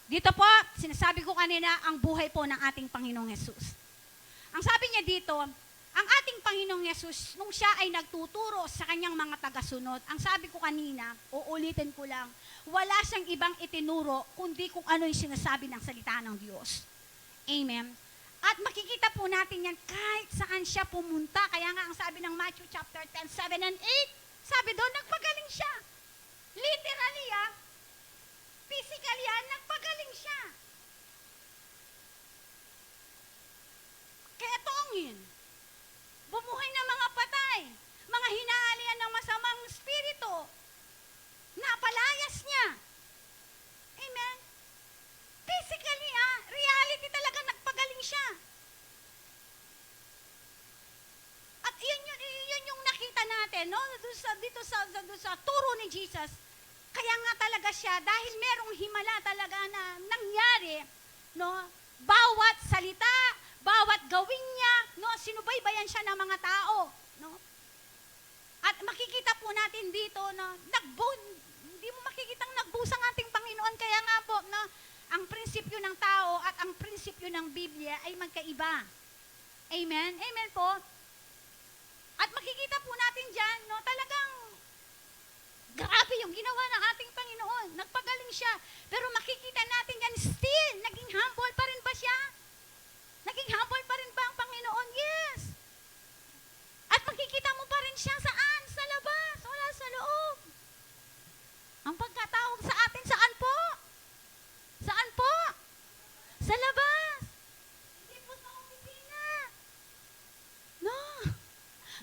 Dito po, sinasabi ko kanina, ang buhay po ng ating Panginoong Yesus. Ang sabi niya dito, ang ating Panginoong Yesus, nung siya ay nagtuturo sa kanyang mga tagasunod, ang sabi ko kanina, uulitin ko lang, wala siyang ibang itinuro, kundi kung ano yung sinasabi ng salita ng Diyos. Amen. At makikita po natin yan kahit saan siya pumunta. Kaya nga ang sabi ng Matthew chapter 10, 7 and 8, sabi doon, nagpagaling siya. Literally, physically, nagpagaling siya. Kaya tongin, bumuhay ng mga patay, mga hinahalian ng masamang spirito, napalayas niya. Amen. Physically, reality talaga nagpagaling siya. At yun yung nakita natin, no? Dito sa turo ni Jesus. Kaya nga talaga siya, dahil merong himala talaga na nangyari, no? Bawat salita, bawat gawin niya, no? Sinubaybayan siya ng mga tao, no? At makikita po natin dito, no? Hindi mo makikitang nagbuhos ang ating Panginoon, kaya nga po, no? Ang prinsipyo ng tao at ang prinsipyo ng Biblia ay magkaiba. Amen? Amen po. At makikita po natin dyan, no, talagang grabe yung ginawa ng ating Panginoon. Nagpagaling siya. Pero makikita natin dyan, still, naging humble pa rin ba siya? Naging humble pa rin ba ang Panginoon? Yes. At makikita mo pa rin siya saan? Sa labas. Wala sa loob. Ang pagkatawag sa atin, saan po? Saan po? Sa labas. Hindi po sa opisina. No.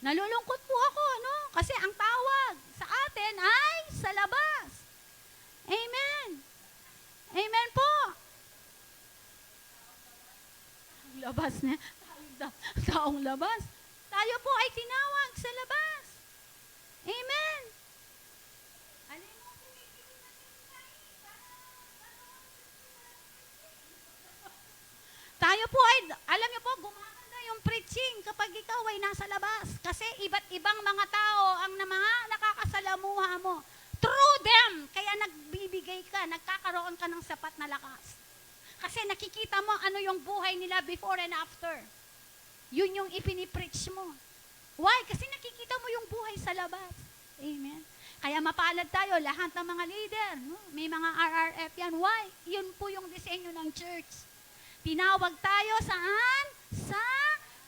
Nalulungkot po ako, no? Kasi ang tawag sa atin ay sa labas. Amen. Amen po. Ang labas na. Taong labas. Tayo po ay tinawag sa labas. Amen. Alin mo pumipili natin tayo po ay, alam niyo po, gumaganda yung preaching kapag ikaw ay nasa labas. Kasi iba't ibang mga tao ang mga nakakasalamuha mo. Through them, kaya nagbibigay ka, nagkakaroon ka ng sapat na lakas. Kasi nakikita mo ano yung buhay nila before and after. Yun yung ipinipreach mo. Why? Kasi nakikita mo yung buhay sa labas. Amen. Kaya mapalad tayo, lahat ng mga leader. No? May mga RRF yan. Why? Yun po yung disenyo ng church. Tinawag tayo saan? Sa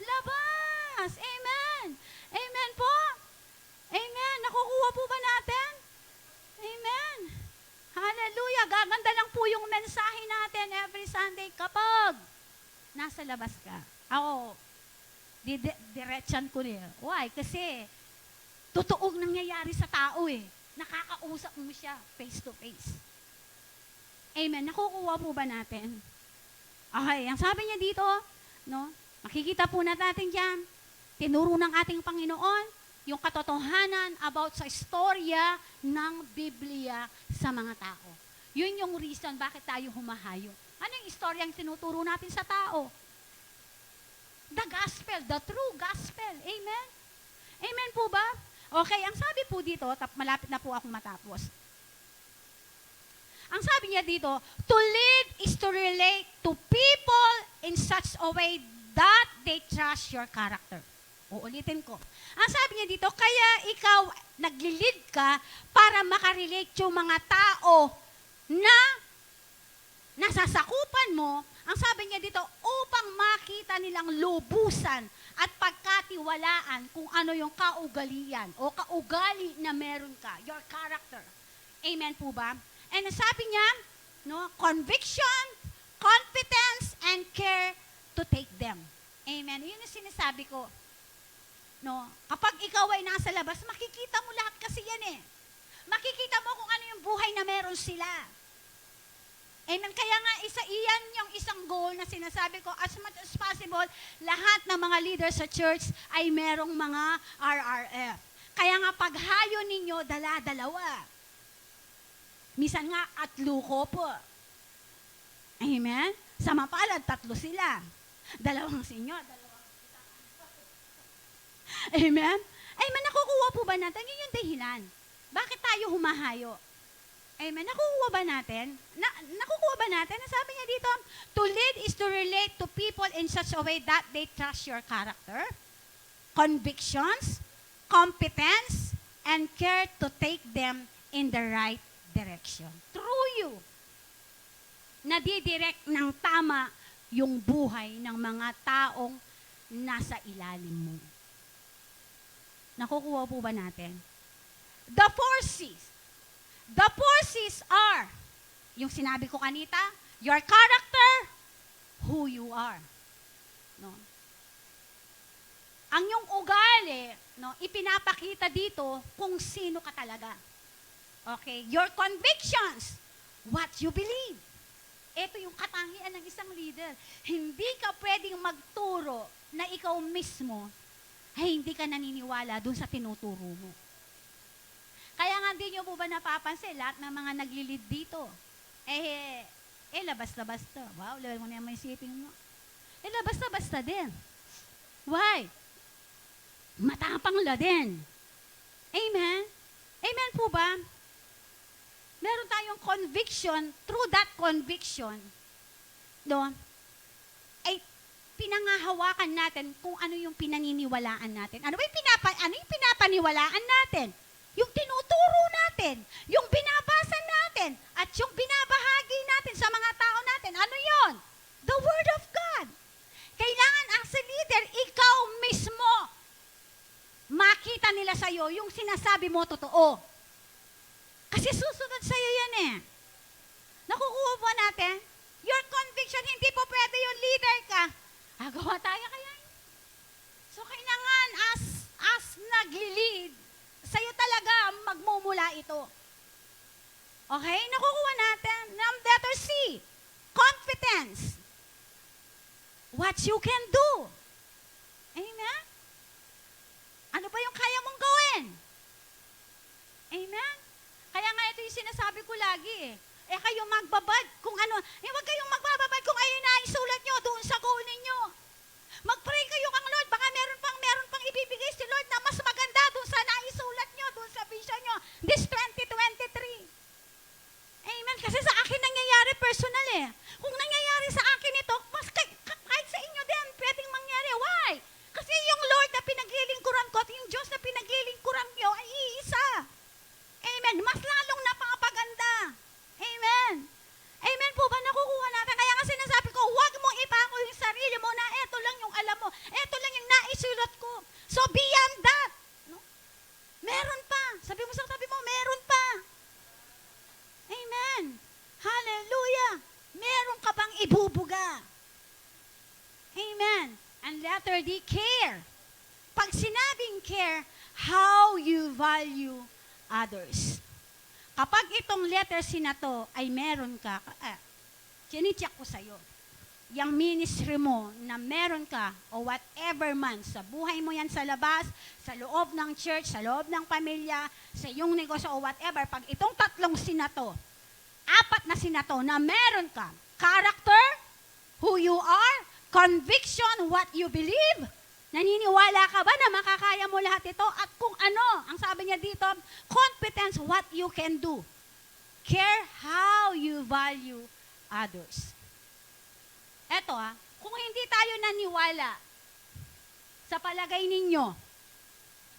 labas. Amen. Amen po. Amen. Nakukuha po ba natin? Amen. Hallelujah. Gaganda lang po yung mensahe natin every Sunday kapag nasa labas ka. Ako, diretsan ko rin. Why? Kasi totoong nangyayari sa tao eh. Nakakausap mo siya face to face. Amen. Nakukuha po ba natin? Okay, ang sabi niya dito, no, makikita po natin dyan, tinuro ng ating Panginoon yung katotohanan about sa istorya ng Biblia sa mga tao. Yun yung reason bakit tayo humahayo. Ano yung istoryang tinuturo natin sa tao? The gospel, the true gospel. Amen? Amen po ba? Okay, ang sabi po dito, malapit na po akong matapos. Ang sabi niya dito, to lead is to relate to people in such a way that they trust your character. Uulitin ko. Ang sabi niya dito, kaya ikaw nagli-lead ka para makarelate yung mga tao na nasasakupan mo. Ang sabi niya dito, upang makita nilang lubusan at pagkatiwalaan kung ano yung kaugalian o kaugali na meron ka, your character. Amen po ba? And sabi niya, no, conviction, competence and care to take them. Amen. Yun yung sinasabi ko. No? Kapag ikaw ay nasa labas, makikita mo lahat kasi yan eh. Makikita mo kung ano yung buhay na meron sila. Amen. Kaya nga, iyan yung isang goal na sinasabi ko, as much as possible, lahat ng mga leaders sa church ay merong mga RRF. Kaya nga, paghayo ninyo, dala-dalawa. Misan nga, at luko po. Amen? Sa mapalad, 3 sila. 2 sa inyo, 2. Amen? Amen, nakukuha po ba natin? Yun yung dahilan. Bakit tayo humahayo? Amen, nakukuha ba natin? Nakukuha ba natin? Sabi niya dito, to lead is to relate to people in such a way that they trust your character, convictions, competence, and care to take them in the right direction. Through you, nadidirect ng tama yung buhay ng mga taong nasa ilalim mo. Nakukuha po ba natin? The forces. The forces are, yung sinabi ko kanita, your character, who you are. No? Ang yung ugali, no, ipinapakita dito kung sino ka talaga. Okay? Your convictions, what you believe. Ito yung katangian ng isang leader. Hindi ka pwedeng magturo na ikaw mismo ay hindi ka naniniwala dun sa tinuturo mo. Kaya nga hindi nyo po ba napapansin, lahat ng mga naglilid dito, labas-labas to. Wow, lalo mo na yung isipin mo. Labas-labas din. Why? Matapang la din. Amen? Amen po ba? Meron tayong conviction, through that conviction, no, ay pinangahawakan natin kung ano yung pinaniniwalaan natin. Ano yung pinapaniwalaan natin? Yung tinuturo natin, yung binabasa natin, at yung binabahagi natin sa mga tao natin. Ano yon? The Word of God. Kailangan as a leader, ikaw mismo, makita nila sa'yo yung sinasabi mo totoo. Kasi susunod sa'yo yan eh. Nakukuha po natin? Your conviction, hindi po pwede yung leader ka. Agawa tayo kaya. So kailangan as nag-lead, sa'yo talaga magmumula ito. Okay? Nakukuha natin. Letter C, confidence. What you can do. Amen? Ano ba yung kaya mong gawin? Amen? Kaya nga ito yung sinasabi ko lagi eh. Kayo magbabad kung ano. Huwag kayong magbababad kung ayun na isulat nyo doon sa goal ninyo. Mag-pray kayo kang Lord. Baka meron pang ibibigay si Lord na mas maganda doon sa naisulat nyo, doon sa vision nyo. This 2023. Amen. Kasi sa akin nangyayari personal eh. Kung nangyayari sa akin ito, mas kahit sa inyo din, pwedeng mangyari. Why? Kasi yung Lord na pinaglilingkuran ko at yung Diyos na pinaglilingkuran nyo ay iisa. Amen. Mas lalong napakapaganda. Amen. Amen po ba? Nakukuha natin. Kaya nga sinasabi ko, huwag mong ipako yung sarili mo na eto lang yung alam mo. Eto lang yung naisulat ko. So beyond that, no? Meron pa. Sabi mo, meron pa. Amen. Hallelujah. Meron ka pang ibubuga. Amen. And letter D, care. Pag sinabing care, how you value others. Kapag itong letter C na to ay meron ka, chinicheck ko sa'yo, yung ministry mo na meron ka o whatever man, sa buhay mo yan sa labas, sa loob ng church, sa loob ng pamilya, sa iyong negosyo o whatever, pag itong 3 C na to, 4 na C na to na meron ka, character, who you are, conviction, what you believe, naniniwala ka ba na makakaya mo lahat ito? At kung ano, ang sabi niya dito, competence, what you can do. Care how you value others. Eto kung hindi tayo naniwala, sa palagay ninyo,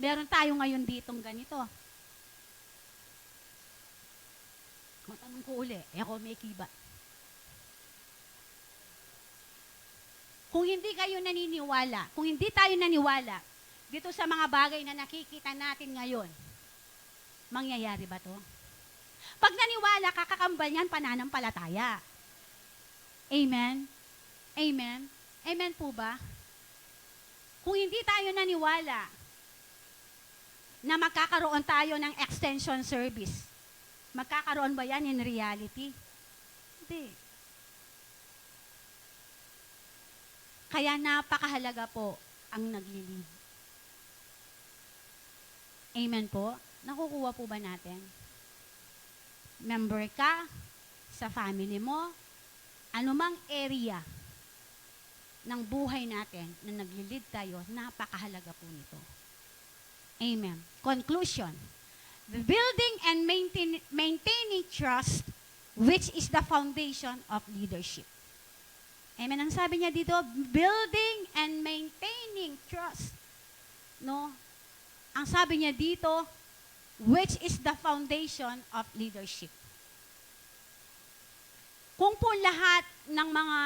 meron tayo ngayon ditong ganito. Matanong ko uli, ako may kiba. Kung hindi kayo naniniwala, kung hindi tayo naniwala dito sa mga bagay na nakikita natin ngayon, mangyayari ba to? Pag naniwala ka, kakambal niyan, pananampalataya. Amen? Amen? Amen po ba? Kung hindi tayo naniwala na magkakaroon tayo ng extension service, magkakaroon ba yan in reality? Hindi. Kaya napakahalaga po ang naglilid. Amen po? Nakukuha po ba natin? Member ka sa family mo, anumang area ng buhay natin na naglilid tayo, napakahalaga po nito. Amen. Conclusion. The building and maintaining trust, which is the foundation of leadership. Amen. Ang sabi niya dito, building and maintaining trust. No? Ang sabi niya dito, which is the foundation of leadership. Kung po lahat ng mga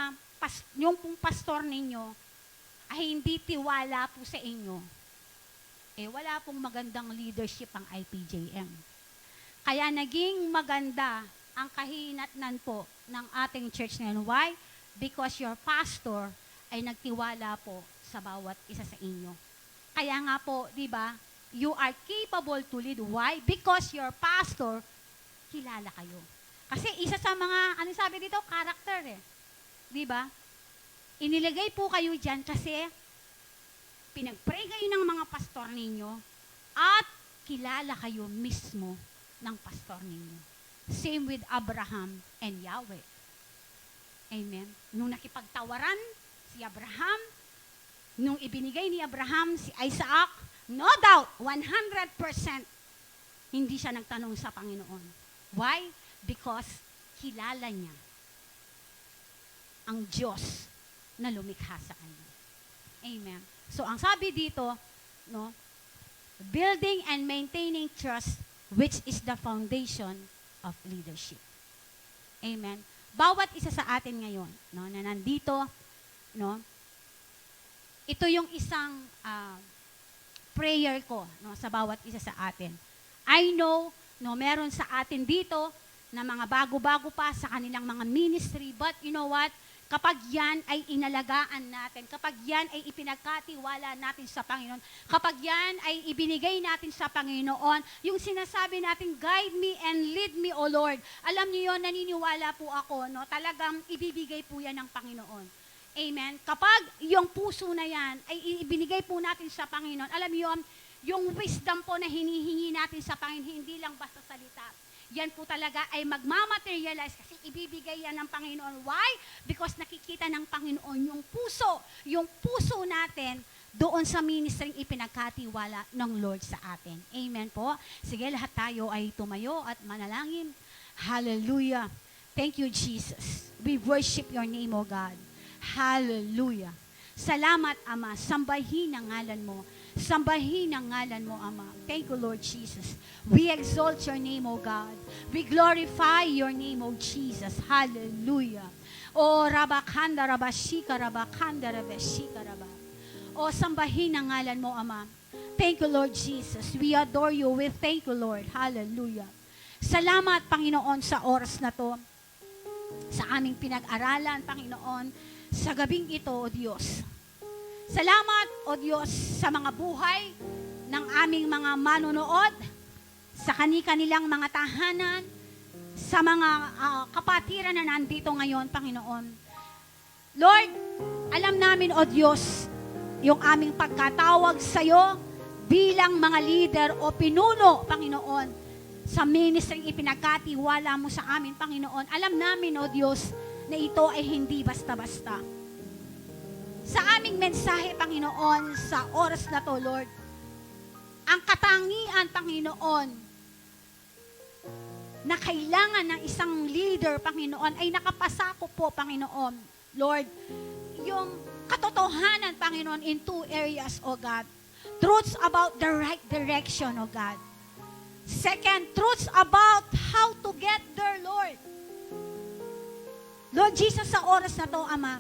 yung pong pastor ninyo ay hindi tiwala po sa inyo, wala pong magandang leadership ang IPJM. Kaya naging maganda ang kahinatnan po ng ating church ngayon. Why? Because your pastor ay nagtiwala po sa bawat isa sa inyo. Kaya nga po, di ba, you are capable to lead. Why? Because your pastor, kilala kayo. Kasi isa sa mga, ano sabi dito? Character eh. Di ba? Inilagay po kayo dyan kasi pinag-pray kayo ng mga pastor ninyo at kilala kayo mismo ng pastor ninyo. Same with Abraham and Yahweh. Amen. Nung nakipagtawaran si Abraham, nung ibinigay ni Abraham si Isaac, no doubt, 100% hindi siya nagtanong sa Panginoon. Why? Because kilala niya ang Diyos na lumikha sa kanya. Amen. So, ang sabi dito, no, building and maintaining trust, which is the foundation of leadership. Amen. Bawat isa sa atin ngayon, no, na nandito, no, ito yung isang prayer ko, no, sa bawat isa sa atin. I know, no, meron sa atin dito na mga bago-bago pa sa kanilang mga ministry, but you know what? Kapag yan ay inalagaan natin, kapag yan ay ipinagkatiwala natin sa Panginoon, kapag yan ay ibinigay natin sa Panginoon, yung sinasabi natin, guide me and lead me, O Lord. Alam niyo yon, naniniwala po ako, no? Talagang ibibigay po yan ng Panginoon. Amen? Kapag yung puso na yan ay ibinigay po natin sa Panginoon, alam niyo yon, yung wisdom po na hinihingi natin sa Panginoon, hindi lang basta salita. Yan po talaga ay magmamaterialize kasi ibibigay yan ng Panginoon. Why? Because nakikita ng Panginoon yung puso natin doon sa ministering ipinagkatiwala ng Lord sa atin. Amen po. Sige, lahat tayo ay tumayo at manalangin. Hallelujah. Thank you, Jesus. We worship your name, O God. Hallelujah. Salamat, Ama. Sambahin ang ngalan mo. Sambahin ang ngalan mo, Ama. Thank you, Lord Jesus. We exalt your name, O God. We glorify your name, O Jesus. Hallelujah. O Rabakanda Rabashika Rabakanda Rabashika Rabba. O sambahin ang ngalan mo, Ama. Thank you, Lord Jesus. We adore you. We thank you, Lord. Hallelujah. Salamat, Panginoon, sa oras na to. Sa aming pinag-aralan, Panginoon, sa gabing ito, O Diyos. Salamat, O Diyos, sa mga buhay ng aming mga manunood, sa kani-kanilang mga tahanan, sa mga kapatiran na nandito ngayon, Panginoon. Lord, alam namin, O Diyos, yung aming pagkatawag sa iyo bilang mga leader o pinuno, Panginoon, sa ministering ipinagkatiwala mo sa amin, Panginoon. Alam namin, O Diyos, na ito ay hindi basta-basta. Sa aming mensahe, Panginoon, sa oras na to, Lord, ang katangian, Panginoon, na kailangan ng isang leader, Panginoon, ay nakapasako po, Panginoon, Lord, yung katotohanan, Panginoon, in two areas, O God. Truths about the right direction, O God. Second, truths about how to get there, Lord. Lord Jesus, sa oras na to, Ama,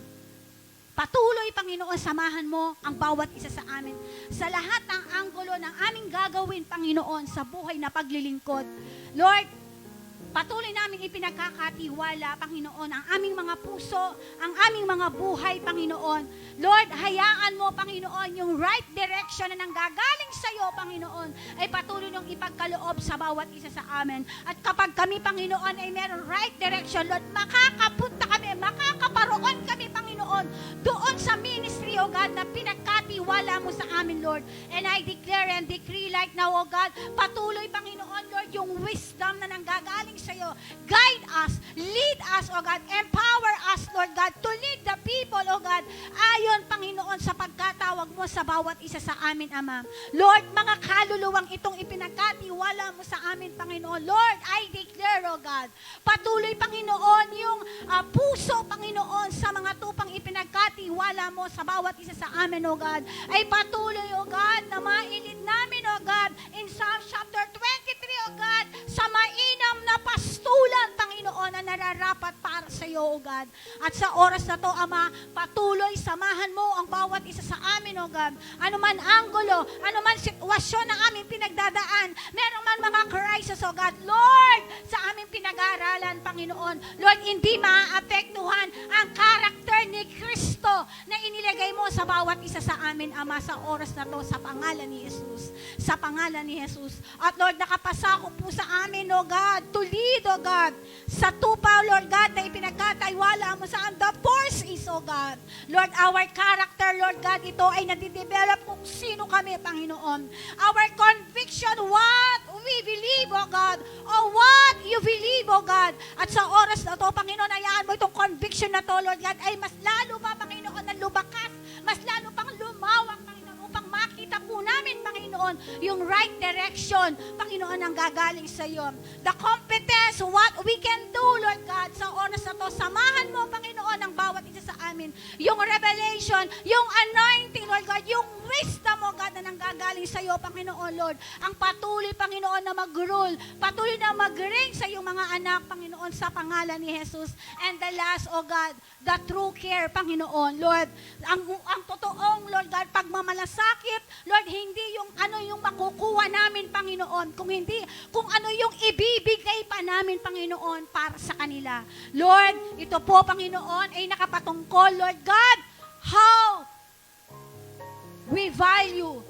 patuloy, Panginoon, samahan mo ang bawat isa sa amin. Sa lahat ng anggulo ng aming gagawin, Panginoon, sa buhay na paglilingkod. Lord, Patuloy namin ipinagkakatiwala, Panginoon, ang aming mga puso, ang aming mga buhay, Panginoon. Lord, hayaan mo, Panginoon, yung right direction na nanggagaling sa iyo, Panginoon, ay patuloy niyong ipagkaloob sa bawat isa sa amin. At kapag kami, Panginoon, ay meron right direction, Lord, makakapunta kami, makakaparoon kami, Panginoon, doon sa ministry, O God, na pinagkatiwala mo sa amin, Lord. And I declare and decree like now, O God, patuloy, Panginoon, Lord, yung wisdom na nanggagaling sa iyo. Guide us, lead us, O God, empower us, Lord God, to lead the people, O God, ayon, Panginoon, sa pagkatawag mo sa bawat isa sa amin, Ama. Lord, mga kaluluwang itong ipinagkatiwala mo sa amin, Panginoon. Lord, I declare, O God, patuloy, Panginoon, yung puso, Panginoon, sa mga tupang ipinagkatiwala mo sa bawat isa sa amin, O God, ay patuloy, O God, na mailid namin, O God, in Psalm chapter 23, O God, sa mainam na pastulan, Panginoon, na nararapat para sa iyo, O God. At sa oras na to, Ama, patuloy, samahan mo ang bawat isa sa amin, O God. Ano man anggulo, ano man sitwasyon na aming pinagdadaan, meron man mga crisis, O God, Lord, sa aming pinag-aaralan, Panginoon, Lord, hindi maaapektuhan ang karakter ni Kristo na inilagay mo sa bawat isa sa amin, Ama, sa oras na to, sa pangalan ni Jesus. Sa pangalan ni Jesus. At Lord, nakapasako po sa amin, O God, to lead, O God, sa tupa, Lord God, na ipinagkataiwala mo sa the force is, O God. Lord, our character, Lord God, ito ay nadidevelop kung sino kami, Panginoon. Our conviction, what we believe, O God, or what you believe, O God. At sa oras na to, Panginoon, ayaan mo itong conviction na to, Lord God, ay mas lalo pa, Panginoon, na lubakas, mas lalo pang lumawak, Panginoon, upang makita po namin, Panginoon, yung right direction, Panginoon, ang gagaling sa iyo. The competence, what we can do, Lord God, sa oras na to, samahan mo, Panginoon, ang bawat isa sa amin. Yung revelation, yung anointing, Lord God, yung wisdom, O God, na nanggagaling sa iyo, Panginoon, Lord. Ang patuloy, Panginoon, na mag-rule, patuloy na mag-reign sa iyong mga anak, Panginoon, sa pangalan ni Jesus. And the last, O God, the true care, Panginoon, Lord, ang totoong, Lord God, pagmamalasakit, Lord, hindi yung ano yung makukuha namin, Panginoon, kung ano yung ibibigay pa namin, Panginoon, para sa kanila. Lord, ito po, Panginoon, ay nakapatungkol, Lord God, how we value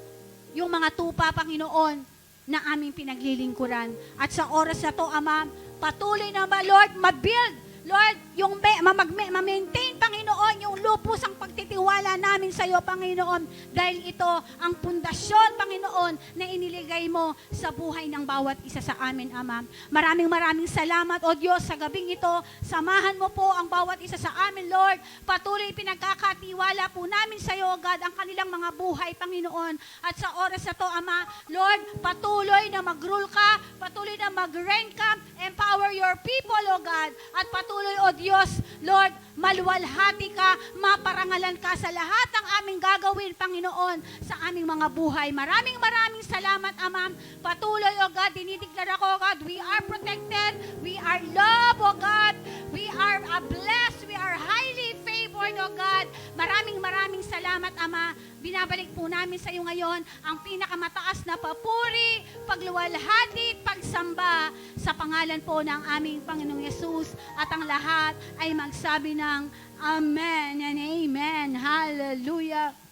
yung mga tupa, Panginoon, na aming pinaglilingkuran. At sa oras na to, Ama, patuloy na ba, Lord, mabuild, Lord, yung ma-maintain, Panginoon, yung lupos ang pagtitiwala namin sa iyo, Panginoon, dahil ito ang pundasyon, Panginoon, na iniligay mo sa buhay ng bawat isa sa amin, Ama. Maraming salamat, O Diyos, sa gabing ito. Samahan mo po ang bawat isa sa amin, Lord. Patuloy pinagkakatiwala po namin sa iyo, O God, ang kanilang mga buhay, Panginoon. At sa oras na to, Ama, Lord, patuloy na mag-rule ka, patuloy na mag-reign ka, empower your people, O God, at patuloy, O Diyos, Lord, maluwalhati ka, maparangalan ka sa lahat ng aming gagawin, Panginoon, sa aming mga buhay. Maraming salamat, Ama. Patuloy, O God, dinideklara ko, O God, we are protected, we are loved, O God, we are blessed, we are highly favored, O God. Maraming salamat, Ama. Binabalik po namin sa iyo ngayon ang pinakamataas na papuri, pagluwalhati, pagsamba sa pangalan po ng aming Panginoong Yesus, at ang lahat ay magsabi ng Amen and Amen. Hallelujah.